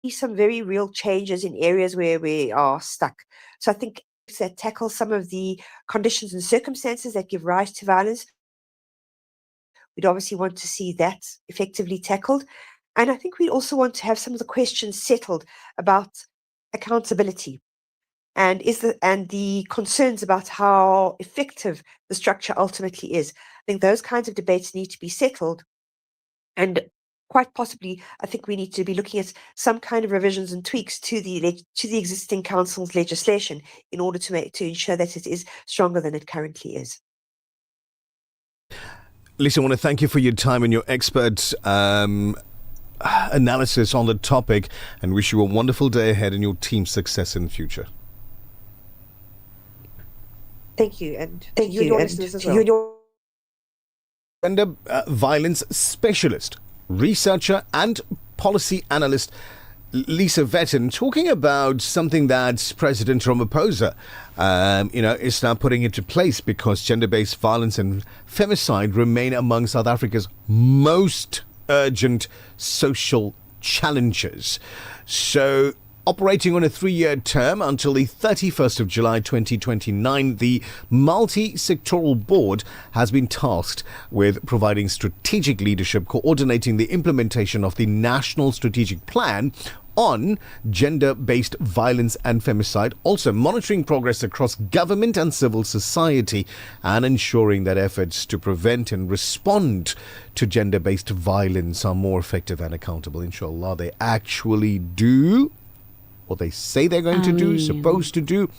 some very real changes in areas where we are stuck. So I think that tackle some of the conditions and circumstances that give rise to violence. We'd obviously want to see that effectively tackled. And I think we also want to have some of the questions settled about accountability and the concerns about how effective the structure ultimately is. I think those kinds of debates need to be settled. And quite possibly, I think we need to be looking at some kind of revisions and tweaks to the existing council's legislation in order to ensure that it is stronger than it currently is. Lisa, I want to thank you for your time and your expert analysis on the topic, and wish you a wonderful day ahead and your team's success in the future. Thank you, and thank you, and as well. Gender violence specialist, researcher and policy analyst Lisa Vetten, talking about something that President Ramaphosa is now putting into place, because gender-based violence and femicide remain among South Africa's most urgent social challenges. So, operating on a 3-year term until the 31st of July 2029, the multi-sectoral board has been tasked with providing strategic leadership, coordinating the implementation of the National Strategic Plan on gender-based violence and femicide, also monitoring progress across government and civil society, and ensuring that efforts to prevent and respond to gender-based violence are more effective and accountable. Inshallah, they actually do what they say they're going to do, supposed to do,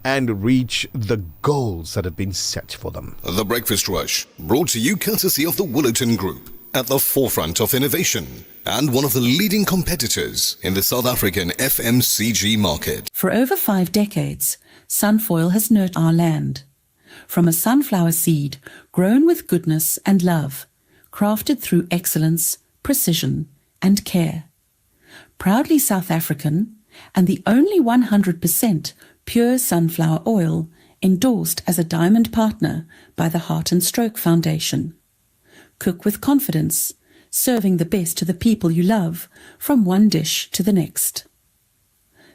and reach the goals that have been set for them. The Breakfast Rush, brought to you courtesy of the Willerton Group, at the forefront of innovation and one of the leading competitors in the South African FMCG market. For over 5 decades, Sunfoil has nurtured our land. From a sunflower seed grown with goodness and love, crafted through excellence, precision, and care. Proudly South African, and the only 100% pure sunflower oil endorsed as a diamond partner by the Heart and Stroke Foundation. Cook with confidence, serving the best to the people you love, from one dish to the next.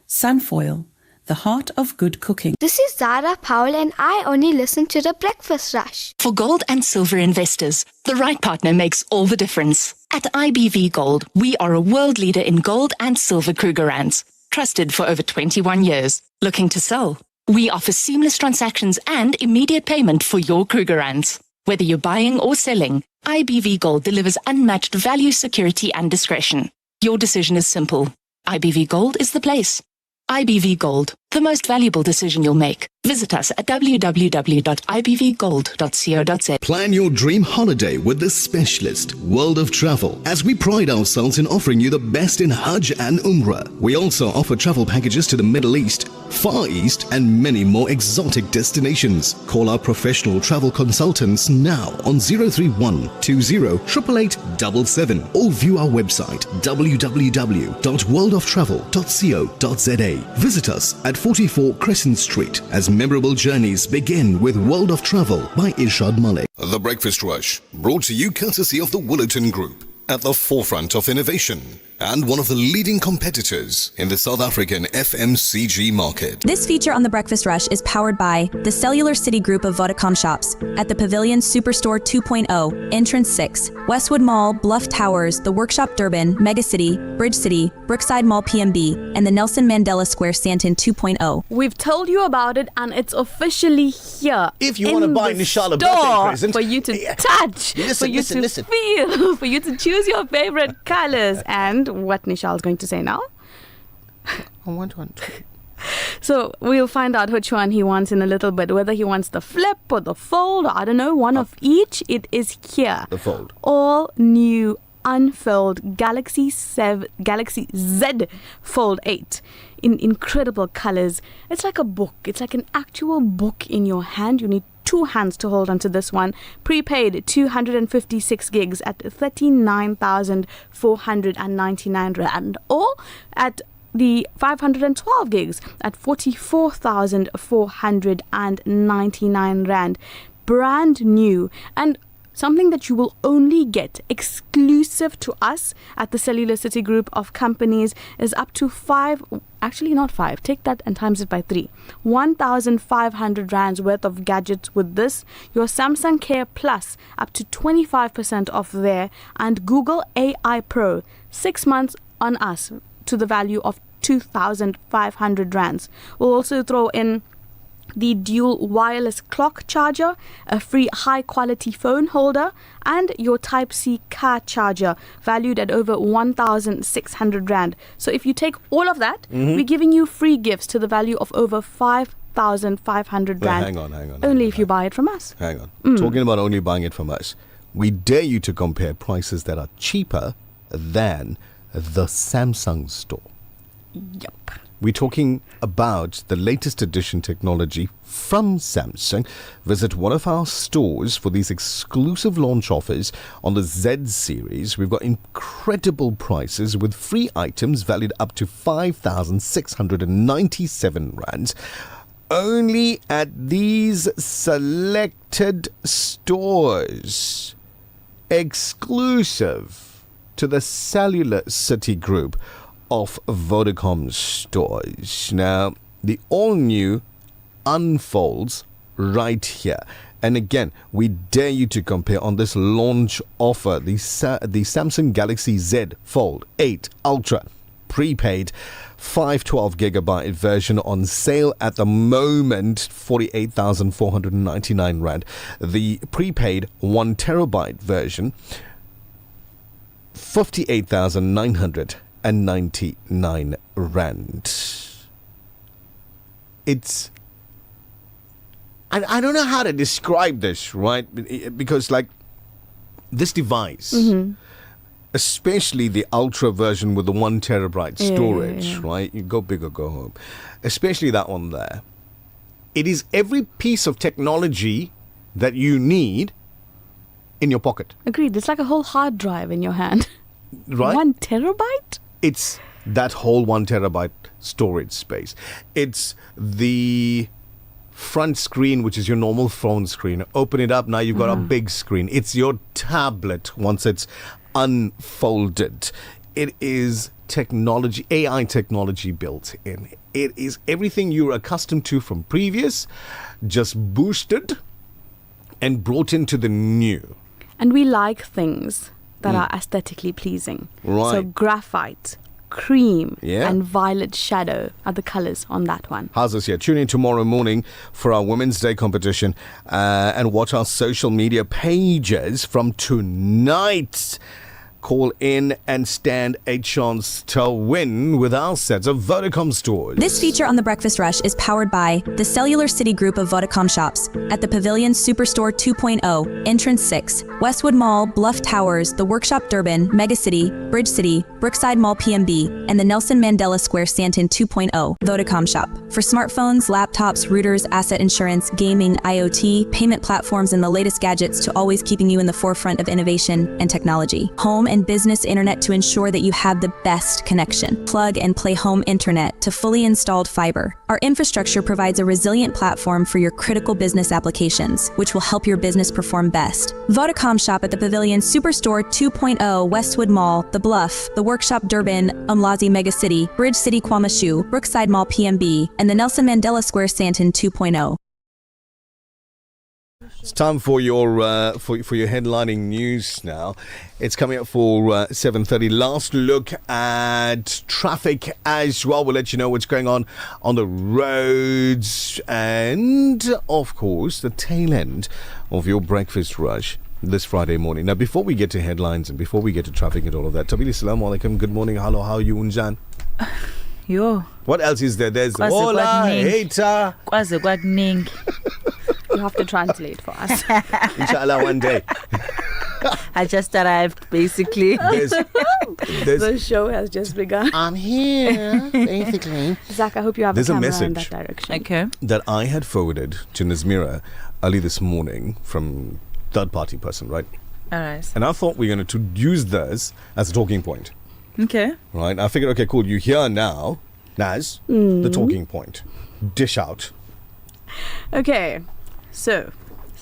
Sunfoil, the heart of good cooking. This is Zara Powell, and I only listen to the Breakfast Rush. For gold and silver investors, the right partner makes all the difference. At IBV Gold, we are a world leader in gold and silver Krugerrands, trusted for over 21 years. Looking to sell? We offer seamless transactions and immediate payment for your Krugerrands. Whether you're buying or selling, IBV Gold delivers unmatched value, security, and discretion. Your decision is simple. IBV Gold is the place. IBV Gold, the most valuable decision you'll make. Visit us at www.ibvgold.co.za. Plan your dream holiday with the specialist, World of Travel, as we pride ourselves in offering you the best in Hajj and Umrah. We also offer travel packages to the Middle East, Far East, and many more exotic destinations. Call our professional travel consultants now on 031 20 888 or view our website www.worldoftravel.co.za. Visit us at 44 Crescent Street as memorable journeys begin with World of Travel by Irshad Malik. The Breakfast Rush, brought to you courtesy of the Woolerton Group, at the forefront of innovation and one of the leading competitors in the South African FMCG market. This feature on The Breakfast Rush is powered by the Cellular City Group of Vodacom shops at the Pavilion Superstore 2.0, Entrance 6, Westwood Mall, Bluff Towers, The Workshop Durban, Megacity, Bridge City, Brookside Mall PMB, and the Nelson Mandela Square Sandton 2.0. We've told you about it and it's officially here. If you want to buy Nichal a birthday present, for you to touch, for you to feel, for you to choose your favorite colors, and what Nichal's going to say now. I want one. So we'll find out which one he wants in a little bit, whether he wants the flip or the fold, or I don't know, one of each. It is here. The fold. All new unfold Galaxy Z Fold 8 in incredible colors. It's like a book. It's like an actual book in your hand. You need two hands to hold onto this one. Prepaid 256 gigs at 39,499 rand, or at the 512 gigs at 44,499 rand. Brand new, and something that you will only get exclusive to us at the Cellular City Group of companies is up to take that and times it by 3. 1,500 rands worth of gadgets with this. Your Samsung Care Plus up to 25% off there, and Google AI Pro 6 months on us to the value of 2,500 rands. We'll also throw in the dual wireless clock charger, a free high-quality phone holder, and your Type-C car charger, valued at over 1,600 rand. So if you take all of that, we're giving you free gifts to the value of over 5,500 rand. Hang on. Only if you buy it from us. Hang on. Talking about only buying it from us, we dare you to compare prices that are cheaper than the Samsung store. Yep. We're talking about the latest edition technology from Samsung. Visit one of our stores for these exclusive launch offers on the Z series. We've got incredible prices with free items valued up to 5,697 rands. Only at these selected stores. Exclusive to the Cellular City Group of Vodacom stores. Now, the all-new unfolds right here. And again, we dare you to compare on this launch offer the Samsung Galaxy Z Fold 8 Ultra prepaid 512 gigabyte version on sale at the moment, 48,499 rand. The prepaid 1 terabyte version, 58,999 rand. It's, I don't know how to describe this, right? Because like this device, especially the ultra version with the 1 terabyte storage, right? You go big or go home. Especially that one there. It is every piece of technology that you need in your pocket. Agreed. It's like a whole hard drive in your hand. Right? 1 terabyte? It's that whole 1 terabyte storage space. It's the front screen, which is your normal phone screen. Open it up, now you've got a big screen. It's your tablet once it's unfolded. It is technology, AI technology built in. It is everything you're accustomed to from previous, just boosted and brought into the new. And we like things that are aesthetically pleasing. Right. So graphite, cream Yeah. and violet shadow are the colors on that one. How's this here? Tune in tomorrow morning for our Women's Day competition and watch our social media pages from tonight. Call in and stand a chance to win with our sets of Vodacom stores. This feature on The Breakfast Rush is powered by the Cellular City Group of Vodacom shops at the Pavilion Superstore 2.0, Entrance 6, Westwood Mall, Bluff Towers, the Workshop Durban, Megacity, Bridge City, Brookside Mall PMB, and the Nelson Mandela Square Stanton 2.0, Vodacom shop. For smartphones, laptops, routers, asset insurance, gaming, IoT, payment platforms, and the latest gadgets to always keeping you in the forefront of innovation and technology. Home and business internet to ensure that you have the best connection. Plug and play home internet to fully installed fiber. Our infrastructure provides a resilient platform for your critical business applications, which will help your business perform best. Vodacom shop at the Pavilion Superstore 2.0, Westwood Mall, The Bluff, the Workshop Durban, Umlazi Megacity, Bridge City Kwamashu, Brookside Mall PMB, and the Nelson Mandela Square Stanton 2.0. It's time for your for your headlining news now. It's coming up for 7:30. Last look at traffic as well. We'll let you know what's going on the roads and, of course, the tail end of your breakfast rush this Friday morning. Now, before we get to headlines and before we get to traffic and all of that, Thabile, assalamu alaikum. Good morning. Hello, how are you, Unjan? Yo. What else is there? There's hola, hater. You have to translate for us. Inshallah, one day. I just arrived, basically. The show has just begun. I'm here, basically. Zach, I hope you have There's a a camera message in that direction. Okay. that I had forwarded to Nazmeera early this morning from third-party person, right? All right. And I thought we were going to use this as a talking point, Okay. right? I figured, okay, cool, you hear now, Naz, the talking point. Dish out. Okay, so,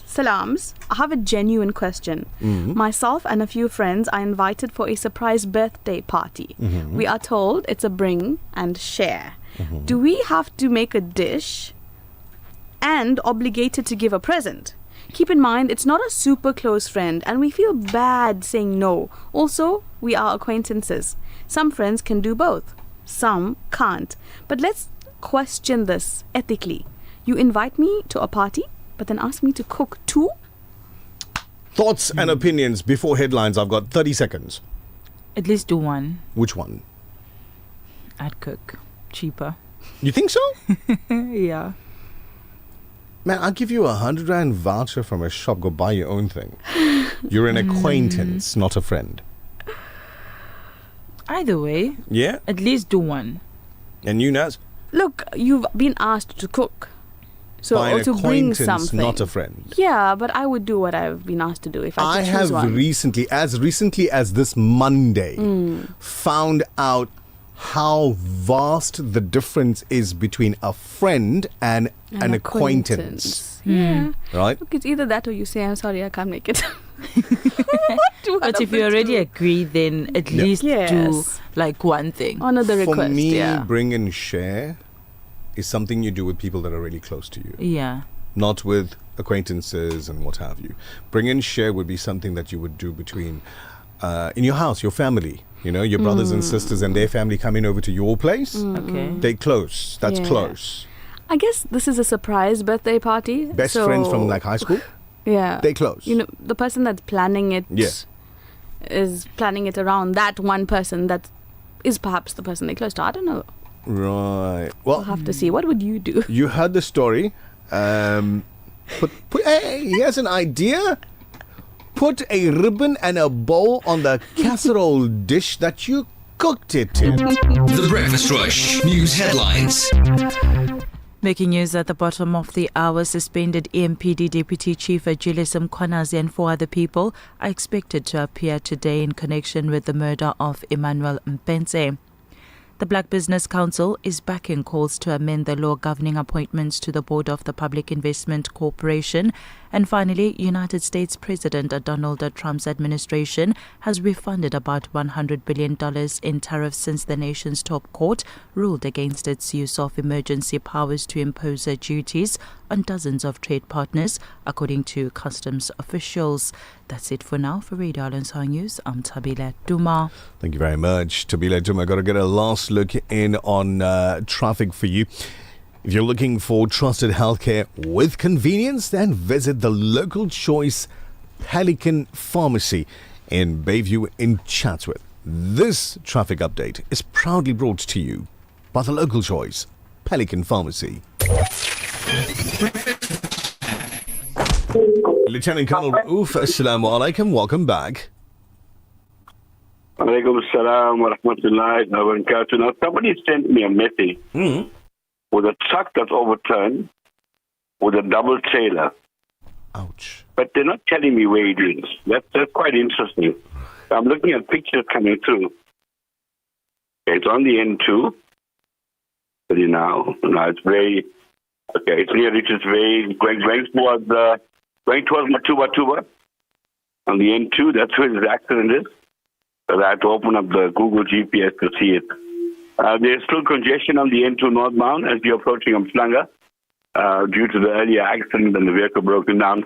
salams. I have a genuine question. Myself and a few friends are invited for a surprise birthday party. We are told it's a bring and share. Do we have to make a dish and obligated to give a present? Keep in mind, it's not a super close friend and we feel bad saying no. Also, we are acquaintances. Some friends can do both. Some can't. But let's question this ethically. You invite me to a party, but then ask me to cook too? Thoughts and opinions before headlines. I've got 30 seconds. At least do one. Which one? I'd cook. Cheaper. You think so? Yeah. Man, I'll give you 100 Rand voucher from a shop. Go buy your own thing. You're an acquaintance, not a friend. Either way. Yeah? At least do one. And you, Naz? Look, you've been asked to cook. So, By or an to bring acquaintance, something. not a friend. Yeah, but I would do what I've been asked to do if I I could choose have one. recently as this Monday, found out how vast the difference is between a friend and an acquaintance. Yeah. Right? Look, it's either that or you say, I'm sorry, I can't make it. But if you already agree, then at least do like one thing. Honor the For request. me, bring and share is something you do with people that are really close to you. Yeah. Not with acquaintances and what have you. Bring and share would be something that you would do between in your house, your family. You know, your brothers and sisters and their family coming over to your place. Okay. They're close. That's Yeah. close. I guess this is a surprise birthday party. Best so friends from like high school? Yeah. They're close. You know, the person that's planning it is planning it around that one person that is perhaps the person they're close to. I don't know. Right. We'll Well, have to see. What would you do? you heard the story. Hey, here's an idea. Put a ribbon and a bow on the casserole dish that you cooked it in. The Breakfast Rush News Headlines. Making news at the bottom of the hour, suspended EMPD Deputy Chief Julius Mkhwanazi and 4 other people are expected to appear today in connection with the murder of Emmanuel Mpenze. The Black Business Council is backing calls to amend the law governing appointments to the board of the Public Investment Corporation And finally, United States President Donald Trump's administration has refunded about $100 billion in tariffs since the nation's top court ruled against its use of emergency powers to impose duties on dozens of trade partners, according to customs officials. That's it for now. For Radio Al-Ansar News, I'm Thabile Duma. Thank you very much, Thabile Duma. Got to get a last look in on traffic for you. If you're looking for trusted healthcare with convenience, then visit the local choice Pelican Pharmacy in Bayview in Chatsworth. This traffic update is proudly brought to you by the local choice Pelican Pharmacy. Lieutenant Colonel Raouf, Assalamu alaikum. Welcome back. Alaikum assalam wa rahmatullahi wa barakatuh. Now, somebody sent me a message with a truck that's overturned with a double trailer. Ouch. But they're not telling me where it is. That's quite interesting. I'm looking at pictures coming through. It's on the N2. Now it's very, okay, it's near Richards Bay, going towards Matuba. On the N2, that's where this accident is. So I had to open up the Google GPS to see it. There's still congestion on the N2 northbound as you're approaching Umhlanga due to the earlier accident and the vehicle broken down.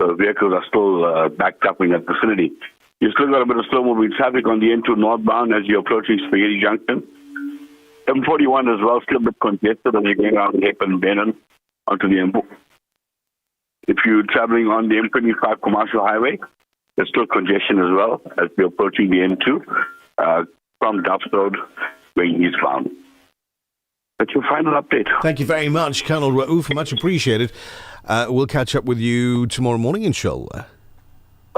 So the vehicles are still backed up in that vicinity. You've still got a bit of slow-moving traffic on the N2 northbound as you're approaching Spaghetti Junction. M41 as well, still a bit congested as you're going around Cape and Benin onto the M4. If you're traveling on the M25 Commercial Highway, there's still congestion as well as you're approaching the N2 from Duff's Road, going eastbound. That's your final update. Thank you very much, Colonel Raouf. Much appreciated. We'll catch up with you tomorrow morning, inshallah.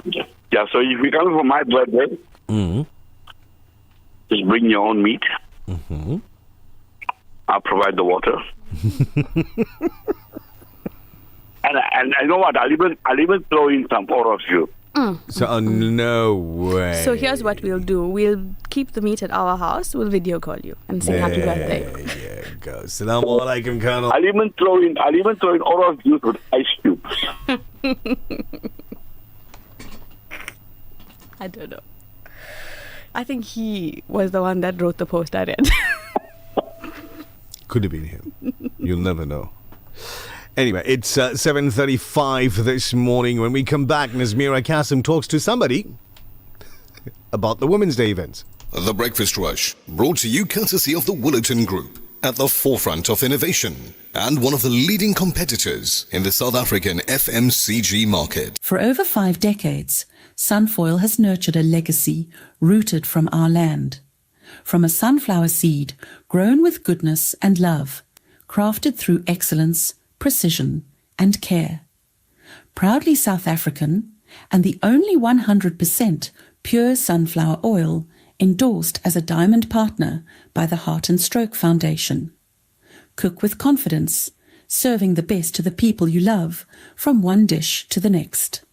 Yeah, so if you're coming for my birthday, just bring your own meat. I'll provide the water. and you know what? I'll even throw in some oros you. So, no way. So here's what we'll do. We'll keep the meat at our house. We'll video call you and say happy birthday. There you go. Assalamu alaikum, Colonel. I'll even throw in oros juice with ice cubes. I don't know. I think he was the one that wrote the post I read. Could have been him. You'll never know. Anyway, it's 7:35 this morning. When we come back, Nazmeera Cassim talks to somebody about the Women's Day events. The Breakfast Rush, brought to you courtesy of the Willerton Group, at the forefront of innovation and one of the leading competitors in the South African FMCG market. For over 5 decades, Sunfoil has nurtured a legacy rooted from our land. From a sunflower seed grown with goodness and love, crafted through excellence, precision and care. Proudly South African and the only 100% pure sunflower oil endorsed as a diamond partner by the Heart and Stroke Foundation. Cook with confidence, serving the best to the people you love from one dish to the next.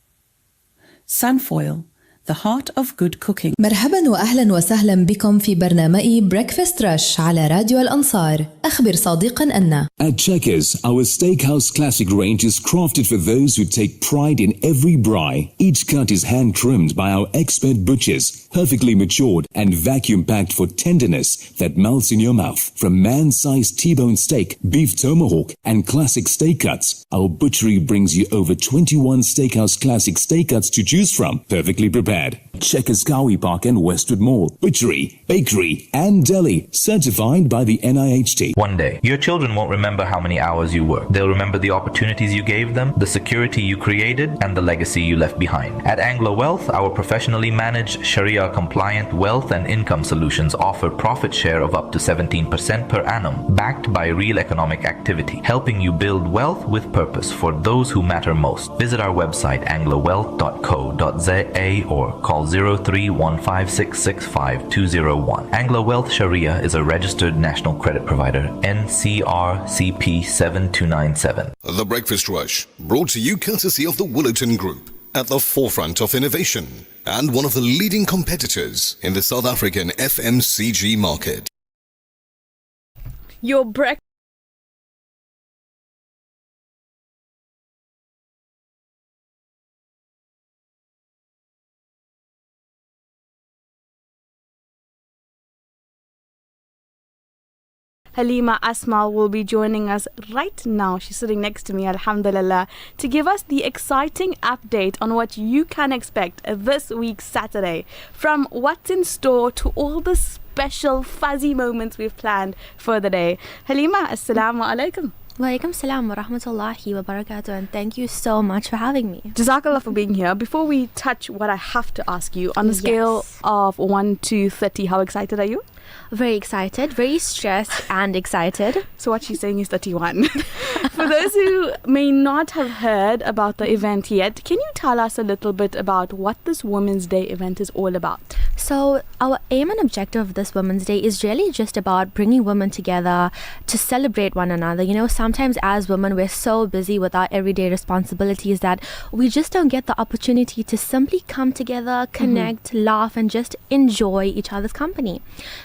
Sunfoil, the heart of good cooking. مرحبا وأهلا وسهلا بكم في برنامج Breakfast Rush على راديو الأنصار. أخبر صديقا أن At Checkers, our steakhouse classic range is crafted for those who take pride in every braai. Each cut is hand-trimmed by our expert butchers, perfectly matured and vacuum-packed for tenderness that melts in your mouth. From man-sized T-bone steak, beef tomahawk and classic steak cuts, our butchery brings you over 21 steakhouse classic steak cuts to choose from, perfectly prepared. Checkers Cowie Park and Westwood Mall. Butchery, bakery and deli, certified by the NIHT. One day, your children won't remember how many hours you worked. They'll remember the opportunities you gave them, the security you created, and the legacy you left behind. At Anglo Wealth, our professionally managed Sharia-compliant wealth and income solutions offer profit share of up to 17% per annum, backed by real economic activity, helping you build wealth with purpose for those who matter most. Visit our website anglowealth.co.za or call 0315665201. Anglo Wealth Sharia is a registered national credit provider, NCRCP 7297. The Breakfast Rush, brought to you courtesy of the Willerton Group, at the forefront of innovation and one of the leading competitors in the South African FMCG market. Your breakfast Halima Asmal will be joining us right now. She's sitting next to me, alhamdulillah, to give us the exciting update on what you can expect this week Saturday. From what's in store to all the special fuzzy moments we've planned for the day. Halima, assalamu alaikum. Walaikum salam wa rahmatullahi wa barakatuh, and thank you so much for having me. Jazakallah for being here. Before we touch what I have to ask you, on a scale of 1 to 30, how excited are you? Very excited, very stressed and excited. So what she's saying is 31. For those who may not have heard about the event yet, can you tell us a little bit about what this Women's Day event is all about? So our aim and objective of this Women's Day is really just about bringing women together to celebrate one another. You know, sometimes as women, we're so busy with our everyday responsibilities that we just don't get the opportunity to simply come together, connect, laugh, and just enjoy each other's company.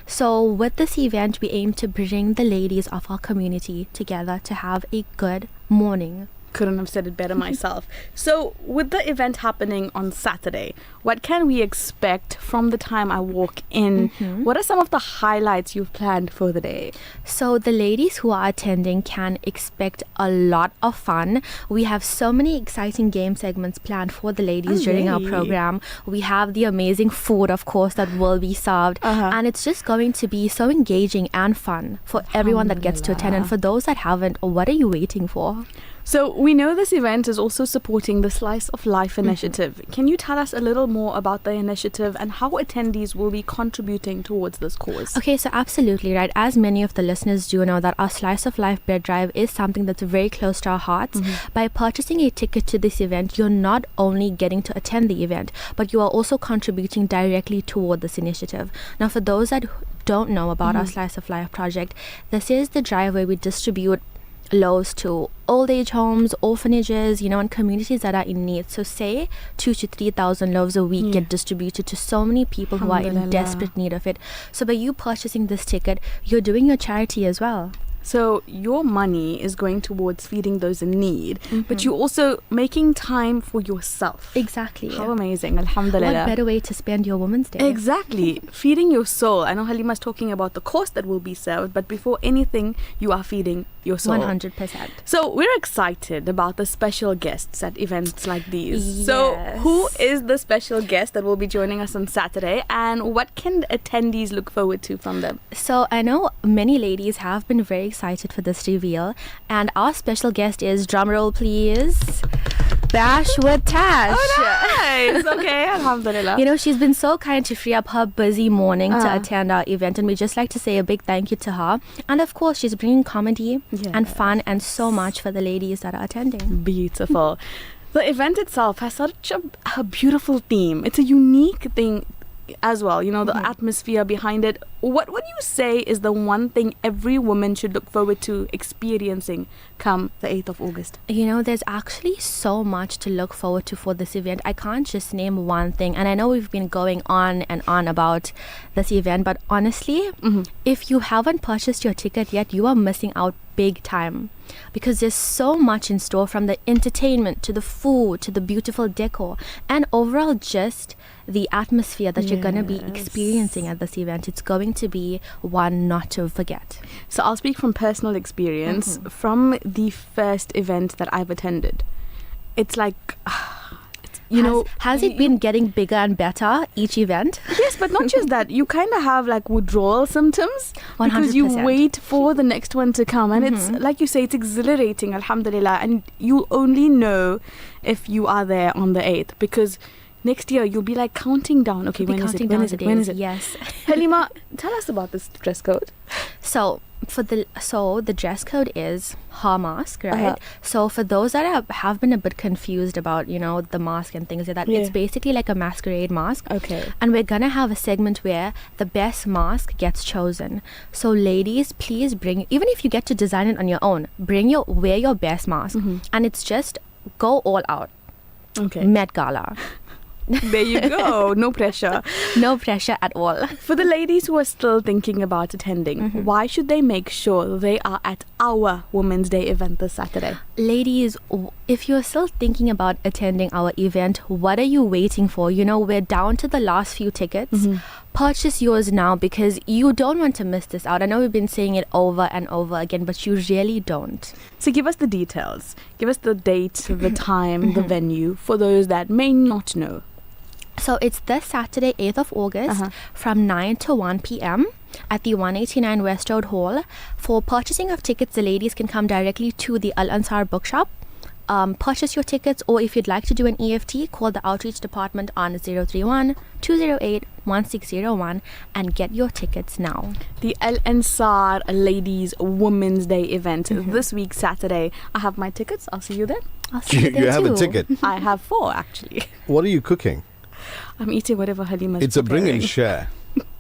So with this event, we aim to bring the ladies of our community together to have a good morning. Couldn't have said it better myself. So with the event happening on Saturday, what can we expect from the time I walk in? What are some of the highlights you've planned for the day? So the ladies who are attending can expect a lot of fun. We have so many exciting game segments planned for the ladies during our program. We have the amazing food, of course, that will be served. And it's just going to be so engaging and fun for everyone that gets to attend. And for those that haven't, what are you waiting for? So we know this event is also supporting the Slice of Life initiative. Can you tell us a little more about the initiative and how attendees will be contributing towards this cause? Okay, so absolutely right. As many of the listeners do know, that our Slice of Life bread drive is something that's very close to our hearts. By purchasing a ticket to this event, you're not only getting to attend the event, but you are also contributing directly toward this initiative. Now, for those that don't know about our Slice of Life project, this is the drive where we distribute loaves to old age homes, orphanages, you know, and communities that are in need. So say 2,000 to 3,000 loaves a week get distributed to so many people who are in desperate need of it. So by you purchasing this ticket, you're doing your charity as well. So your money is going towards feeding those in need, but you're also making time for yourself. Exactly. How amazing. Alhamdulillah. What better way to spend your Women's Day? Exactly. Feeding your soul. I know Halima's talking about the course that will be served, but before anything, you are feeding your soul. 100%. So we're excited about the special guests at events like these. So who is the special guest that will be joining us on Saturday, and what can attendees look forward to from them? So I know many ladies have been very excited for this reveal, and our special guest is, drumroll please, Bash with Tash. Oh, nice. Okay, alhamdulillah. You know, she's been so kind to free up her busy morning to attend our event, and we just like to say a big thank you to her. And of course, she's bringing comedy and fun and so much for the ladies that are attending. Beautiful. The event itself has such a beautiful theme. It's a unique thing as well, you know, the atmosphere behind it. What would you say is the one thing every woman should look forward to experiencing come the 8th of August? You know, there's actually so much to look forward to for this event. I can't just name one thing, and I know we've been going on and on about this event, but honestly, if you haven't purchased your ticket yet, you are missing out big time, because there's so much in store, from the entertainment to the food to the beautiful decor and overall just the atmosphere that you're going to be experiencing at this event. It's going to be one not to forget. So I'll speak from personal experience. From the first event that I've attended, it's like has it been getting bigger and better each event? Yes, but not just that. You kind of have like withdrawal symptoms 100%. because you wait for the next one to come, and it's like you say, it's exhilarating, alhamdulillah, and you'll only know if you are there on the 8th, because next year you'll be like counting down. Okay, when is it? Yes. Halima, tell us about this dress code. So the dress code is her mask, right? So for those that have been a bit confused about, you know, the mask and things like that, it's basically like a masquerade mask. Okay. And we're gonna have a segment where the best mask gets chosen. So ladies, please bring, even if you get to design it on your own, wear your best mask, and it's just go all out. Okay. Met Gala. There you go. No pressure. No pressure at all. For the ladies who are still thinking about attending, why should they make sure they are at our Women's Day event this Saturday? Ladies, if you're still thinking about attending our event, what are you waiting for? You know, we're down to the last few tickets. Purchase yours now because you don't want to miss this out. I know we've been saying it over and over again, but you really don't. So give us the details. Give us the date, the time, the venue for those that may not know. So it's this Saturday, 8th of August from 9 to 1 p.m. at the 189 West Road Hall. For purchasing of tickets, the ladies can come directly to the Al Ansar bookshop. Purchase your tickets, or if you'd like to do an EFT, call the outreach department on 031-208-1601 and get your tickets now. The Al Ansar Ladies Women's Day event this week, Saturday. I have my tickets. I'll see you then. I'll see you there You have too. a ticket? I have 4 actually. What are you cooking? I'm eating whatever Halima's It's a bring preparing. and share.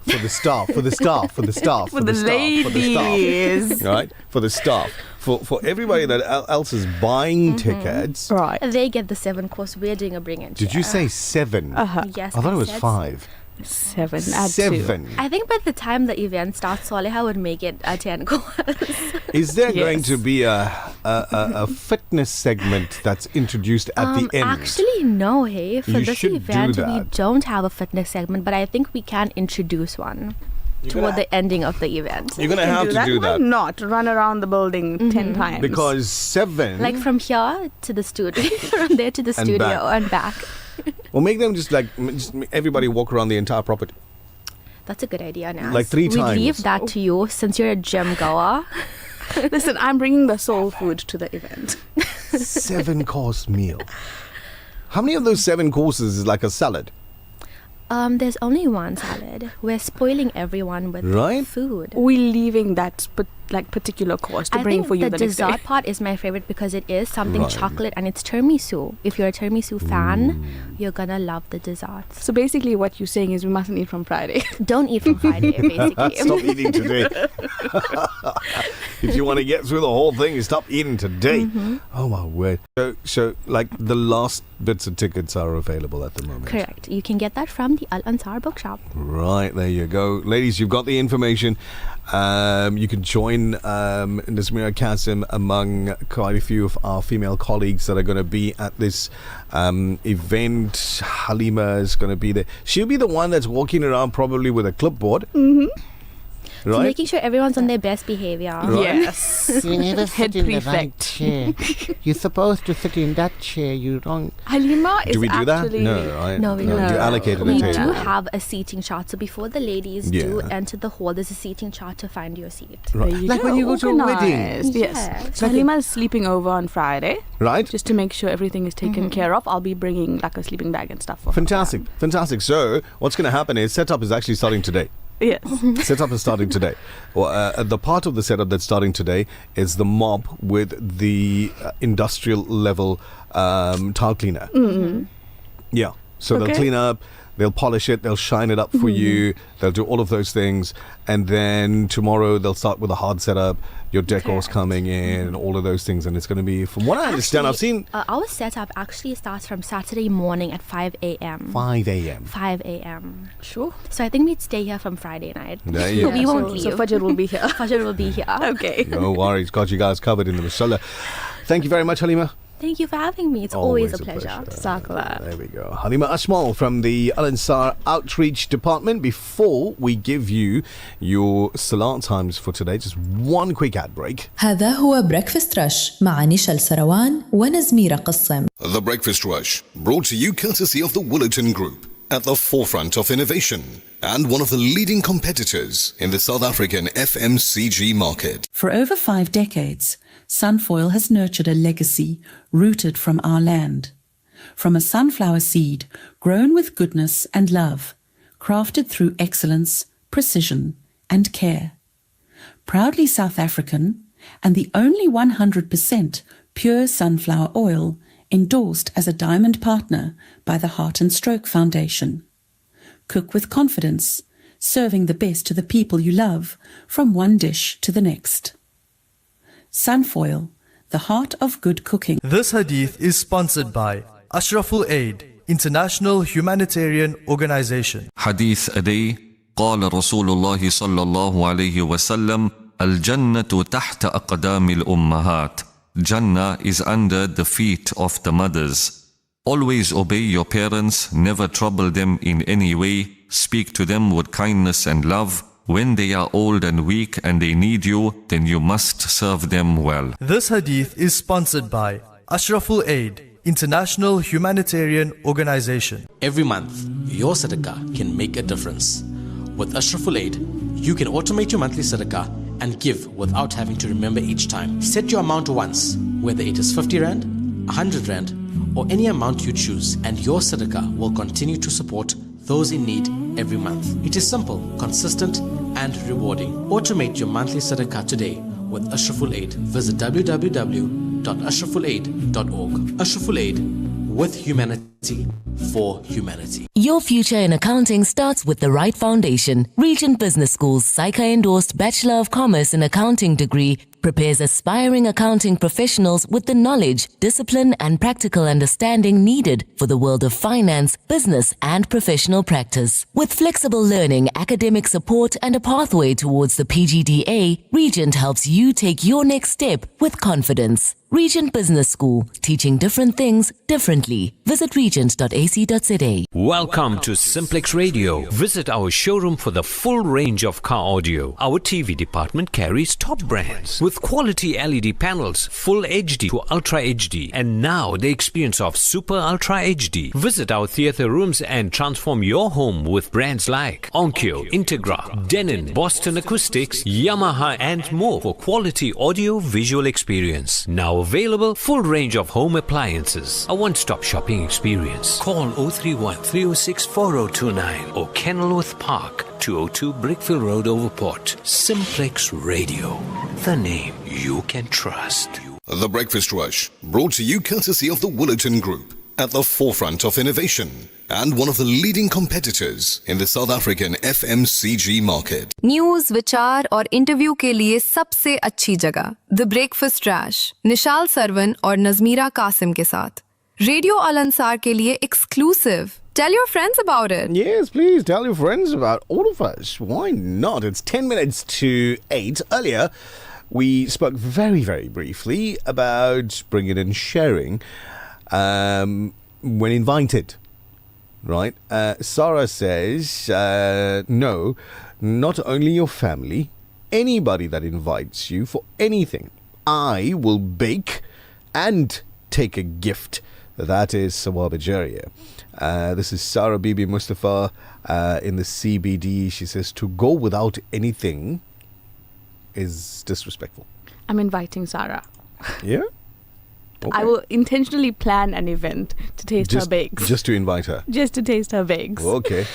For the staff, for the staff, for the staff, For the ladies. Right? For the staff. For everybody that else is buying tickets. Right. They get the 7-course. We're doing a bring and Did you say 7? Yes. I thought it was said 5. 7. Add 7. I think by the time the event starts, Soleha would make it a 10 course. Is there going to be a fitness segment that's introduced at the end? Actually, no, hey. For You this should do event, we that. don't have a fitness segment, but I think we can introduce one toward the ending of the event. You're going to have to do that. Why not run around the building 10 times? Because 7... Like from here to the studio, from there to the And studio back. and back. Well, make them just everybody walk around the entire property. That's a good idea, Naz. Like 3 we times. leave that to you since you're a gym goer. Listen, I'm bringing the soul food to the event. 7-course meal. How many of those 7 courses is like a salad? There's only one salad. We're spoiling everyone with food. We're leaving that particular course to I bring think for you the the next day. dessert part is my favorite because it is something Right. chocolate and it's tiramisu. If you're a tiramisu fan, you're gonna love the desserts. So basically what you're saying is we mustn't eat from Friday. Don't eat from Friday, basically. Stop eating today. If you want to get through the whole thing, stop eating today. Oh my word. So like the last bits of tickets are available at the moment. Correct. You can get that from the Al Ansar bookshop. Right, there you go. Ladies, you've got the information. You can join Nazmeera Cassim among quite a few of our female colleagues that are going to be at this event. Halima is going to be there. She'll be the one that's walking around probably with a clipboard. So Right? making sure everyone's on their best behavior. Right. Yes. You never Head sit in the right prefect. chair. You're supposed to sit in that chair. You don't. Halima is Do we do that? actually... No, right? No, we You don't. allocated We a do table. have a seating chart. So before the ladies do Yeah. enter the hall, there's a seating chart to find your seat. Right. Like when you go to a wedding. Organized, Yes. Yes. So Halima is sleeping over on Friday. Right? Just to make sure everything is taken care of. I'll be bringing like a sleeping bag and stuff for her. Fantastic. Fantastic. So what's going to happen is setup is actually starting today. Yes. Setup is starting today. Well, the part of the setup that's starting today is the mop with the industrial level tile cleaner. Yeah. So they'll Okay. clean up, they'll polish it, they'll shine it up for you, they'll do all of those things. And then tomorrow they'll start with a hard setup, your decor's coming in, and all of those things. And it's going to be, from what I understand, I've seen Our setup actually starts from Saturday morning at 5 a.m. 5 a.m. 5 a.m. Sure. So I think we'd stay here from Friday night. There you We go. won't So leave. Fajr will be here. Fajr will be here. Okay. No worries, got you guys covered in the mashallah. Thank you very much, Halima. Thank you for having me. It's always a pleasure. There we go. Halima Asmal from the Al Ansar Outreach Department. Before we give you your salat times for today, just one quick ad break. هذا هو بريكفاست رش مع نيشال سروان ونزميرة قسم. The Breakfast Rush, brought to you courtesy of the Woolerton Group, at the forefront of innovation and one of the leading competitors in the South African FMCG market. For over 5 decades, Sunfoil has nurtured a legacy rooted from our land. From a sunflower seed grown with goodness and love, crafted through excellence, precision, and care. Proudly South African and the only 100% pure sunflower oil endorsed as a diamond partner by the Heart and Stroke Foundation. Cook with confidence, serving the best to the people you love from one dish to the next. Sunfoil, the heart of good cooking. This hadith is sponsored by Ashraful Aid, International Humanitarian Organization. حديث أدي قال رسول الله صلى الله عليه وسلم الجنة تحت أقدام الأمهات. Jannah is under the feet of the mothers. Always obey your parents, never trouble them in any way, speak to them with kindness and love. When they are old and weak and they need you, then you must serve them well. This hadith is sponsored by Ashraful Aid, international humanitarian organization. Every month, your sadaqah can make a difference. With Ashraful Aid, you can automate your monthly sadaqah and give without having to remember each time. Set your amount once, whether it is 50 Rand, 100 Rand, or any amount you choose, and your sadaqah will continue to support those in need every month. It is simple, consistent, and rewarding. Automate your monthly sadaqah today with Ashraful Aid. Visit www.ashrafulaid.org. Ashraful Aid, with humanity, for humanity. Your future in accounting starts with the right foundation. Regent Business School's SAICA-endorsed Bachelor of Commerce in Accounting degree prepares aspiring accounting professionals with the knowledge, discipline, and practical understanding needed for the world of finance, business, and professional practice. With flexible learning, academic support, and a pathway towards the PGDA, Regent helps you take your next step with confidence. Regent Business School, teaching different things differently. Visit regent.ac.za. Welcome to Simplex Radio. Visit our showroom for the full range of car audio. Our TV department carries top brands with quality LED panels, full HD to Ultra HD, and now the experience of Super Ultra HD. Visit our theatre rooms and transform your home with brands like Onkyo, Integra, Denon, Boston Acoustics, Yamaha, and more for quality audio visual experience. Now available, full range of home appliances. A one-stop shopping experience. Call 031 306 4029 or Kenilworth Park, 202 Brickfield Road, Overport. Simplex Radio, the name you can trust. The Breakfast Rush, brought to you courtesy of the Woolerton Group, at the forefront of innovation and one of the leading competitors in the South African FMCG market. News, विचार और interview के लिए सबसे अच्छी जगह the breakfast rush, Nishal Sarvan और नज़मीरा कासिम के साथ रेडियो अल अंसार के लिए exclusive. Tell your friends about it. Yes, please tell your friends about all of us. Why not? It's 10 minutes to 8. Earlier, we spoke very, very briefly about bringing and sharing when invited. Right? Sarah says, no, not only your family, anybody that invites you for anything, I will bake and take a gift. That is Sawaba Jariya. This is Sarah Bibi Mustafa in the CBD. She says, to go without anything is disrespectful. I'm inviting Sarah. Yeah? Okay. I will intentionally plan an event to taste her bakes. Just to invite her? Just to taste her bakes. Okay.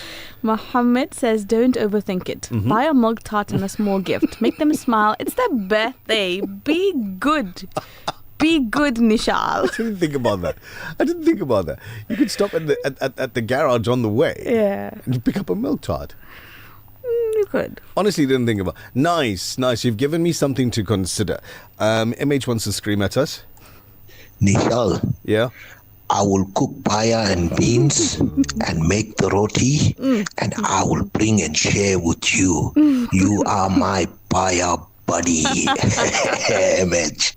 Mohammed says, don't overthink it. Mm-hmm. Buy a milk tart and a small gift. Make them smile. It's their birthday. Be good. Be good, Nichal. I didn't think about that. You could stop at the garage on the way. Yeah. And pick up a milk tart. You could. Honestly, didn't think about it. Nice. You've given me something to consider. MH wants to scream at us. Nichal. Yeah? I will cook paya and beans and make the roti and I will bring and share with you. You are my paya buddy. MH.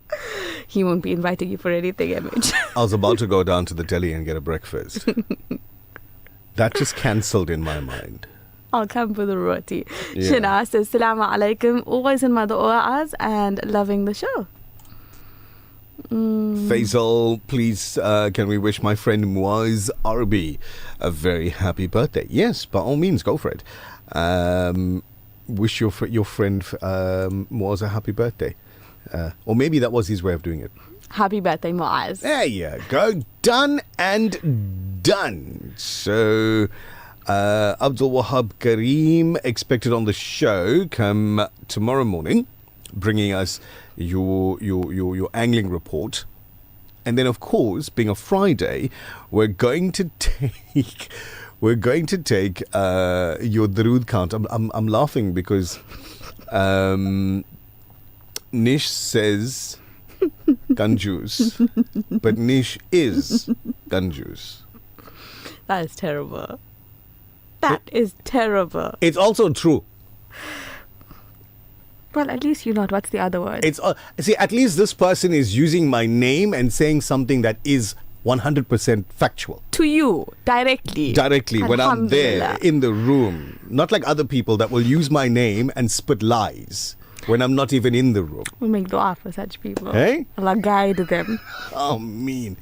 He won't be inviting you for anything, MH. I was about to go down to the deli and get a breakfast. That just cancelled in my mind. I'll come for the roti. Yeah. Shana says, Salaamu Alaikum. Always in my du'a'as and loving the show. Faisal, please, can we wish my friend Muaz Arbi a very happy birthday? Yes, by all means, go for it. Wish your friend Muaz a happy birthday. Or maybe that was his way of doing it. Happy birthday, Muaz. There you go. Done and done. So, Abdul Wahab Kareem expected on the show come tomorrow morning, bringing us your angling report. And then, of course, being a Friday, we're going to take your Darood count. I'm laughing because Nish says Ganjus, but Nish is Ganjus. That is terrible. That is terrible. It's also true. Well, at least you know what's the other word. See, at least this person is using my name and saying something that is 100% factual. To you, directly. Directly, when I'm there Alhamdulillah. in the room. Not like other people that will use my name and spit lies when I'm not even in the room. We'll make dua for such people. Hey? Allah guide them. Oh, mean.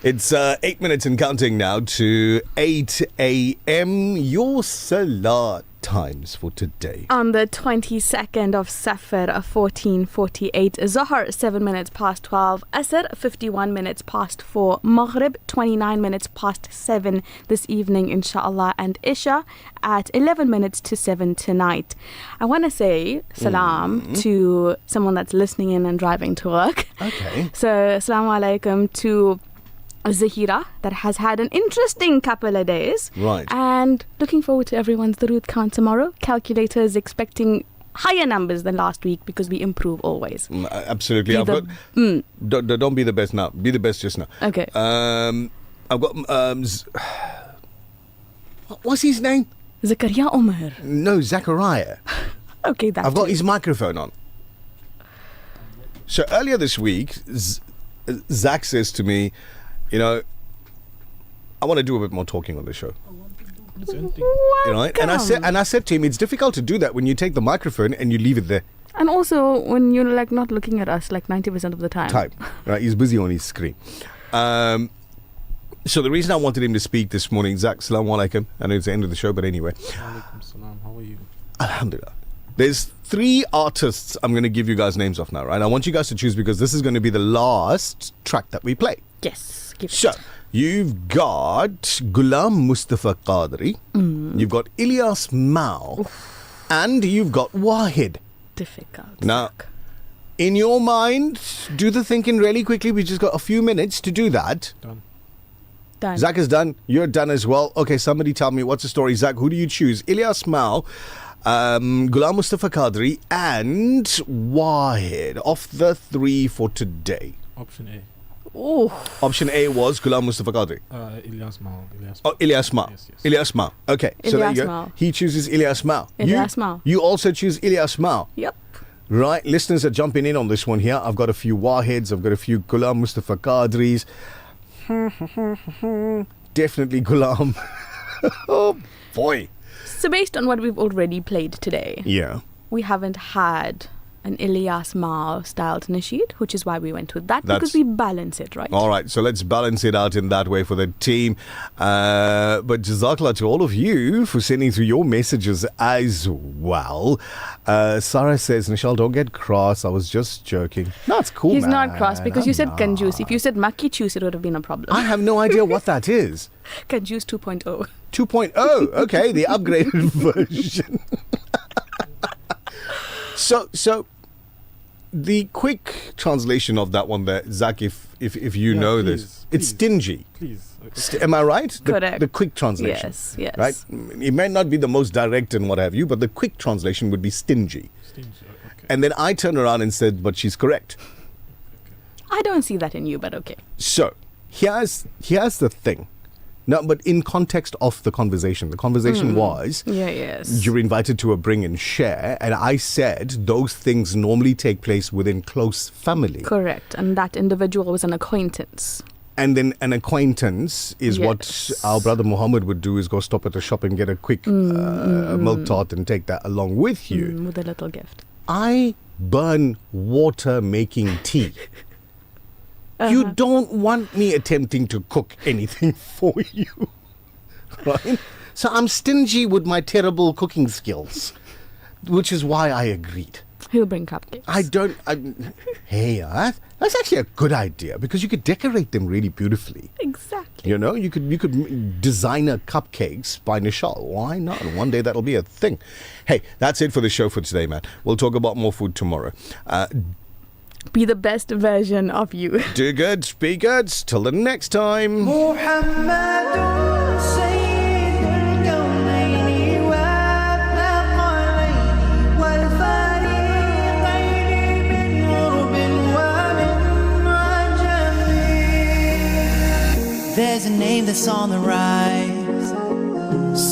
It's 8 minutes and counting now to 8 a.m. Your Salat times for today. On the 22nd of Safar, 1448, Zohar, 7 minutes past 12, Asr, 51 minutes past 4, Maghrib, 29 minutes past 7 this evening, inshallah, and Isha at 11 minutes to 7 tonight. I want to say salam to someone that's listening in and driving to work. Okay. So, assalamu alaikum to Zahira, that has had an interesting couple of days. Right. And looking forward to everyone's Durood count tomorrow. Calculator is expecting higher numbers than last week because we improve always. Absolutely. Don't be the best now. Be the best just now. Okay. I've got... what's his name? Zakaria Omar. No, Zachariah. Okay, that's I've got his microphone on. So earlier this week, Zach says to me, you know, I want to do a bit more talking on the show. You know, and I said to him, it's difficult to do that when you take the microphone and you leave it there. And also when you're like not looking at us like 90% of the time. Right? He's busy on his screen. So the reason I wanted him to speak this morning, Zach, Assalamu alaikum. I know it's the end of the show, but anyway. Alaikum salam. How are you? Alhamdulillah. There's 3 artists I'm going to give you guys names of now, right? I want you guys to choose because this is going to be the last track that we play. Yes. So, you've got Ghulam Mustafa Qadri, you've got Ilyas Mao, and you've got Wahid. Difficult. Now, in your mind, do the thinking really quickly. We just got a few minutes to do that. Done. Zach is done. You're done as well. Okay, somebody tell me what's the story. Zach, who do you choose? Ilyas Mao, Ghulam Mustafa Qadri, and Wahid. Of the 3 for today. Option A. Option A was Ghulam Mustafa Qadri. Ilyas Mao. Oh, Ilyas Mao. Yes. Ilyas Mao. Okay, so there you go. Mao. He chooses Ilyas Mao. Ilyas Mao. You also choose Ilyas Mao. Yep. Right, listeners are jumping in on this one here. I've got a few Wahids, I've got a few Ghulam Mustafa Qadris. Definitely Ghulam. Oh boy. So based on what we've already played today, we haven't had an Ilyas Mao styled nasheed, which is why we went with that, because we balance it, right? All right, so let's balance it out in that way for the team. But Jazakallah to all of you for sending through your messages as well. Sarah says, Nichal, don't get cross. I was just joking. No, it's cool, He's man. not cross because you said kanjus. If you said makki juice, it would have been a problem. I have no idea what that is. Kanjus 2.0. 2.0, okay, the upgraded version. So the quick translation of that one there, Zach, if you know this, it's stingy. Please. Am I right? Correct. The quick translation. Yes. Right? It may not be the most direct and what have you, but the quick translation would be stingy. Stingy, okay. And then I turned around and said, but she's correct. I don't see that in you, but okay. So, here's the thing. No, but in context of the conversation was, you're invited to a bring and share, and I said those things normally take place within close family. Correct, and that individual was an acquaintance. And then an acquaintance is what our brother Muhammad would do, is go stop at the shop and get a quick milk tart and take that along with you. With a little gift. I burn water making tea. You don't want me attempting to cook anything for you, right? So I'm stingy with my terrible cooking skills, which is why I agreed. He'll bring cupcakes. Hey, that's actually a good idea because you could decorate them really beautifully. Exactly. You know, you could designer cupcakes by Nichal. Why not? One day that'll be a thing. Hey, that's it for the show for today, man. We'll talk about more food tomorrow. Be the best version of you. Do good, be good. Till the next time. There's a name that's on the rise,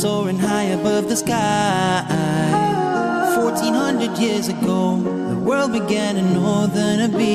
soaring high above the sky. 1400 years ago, the world began to know than a beat.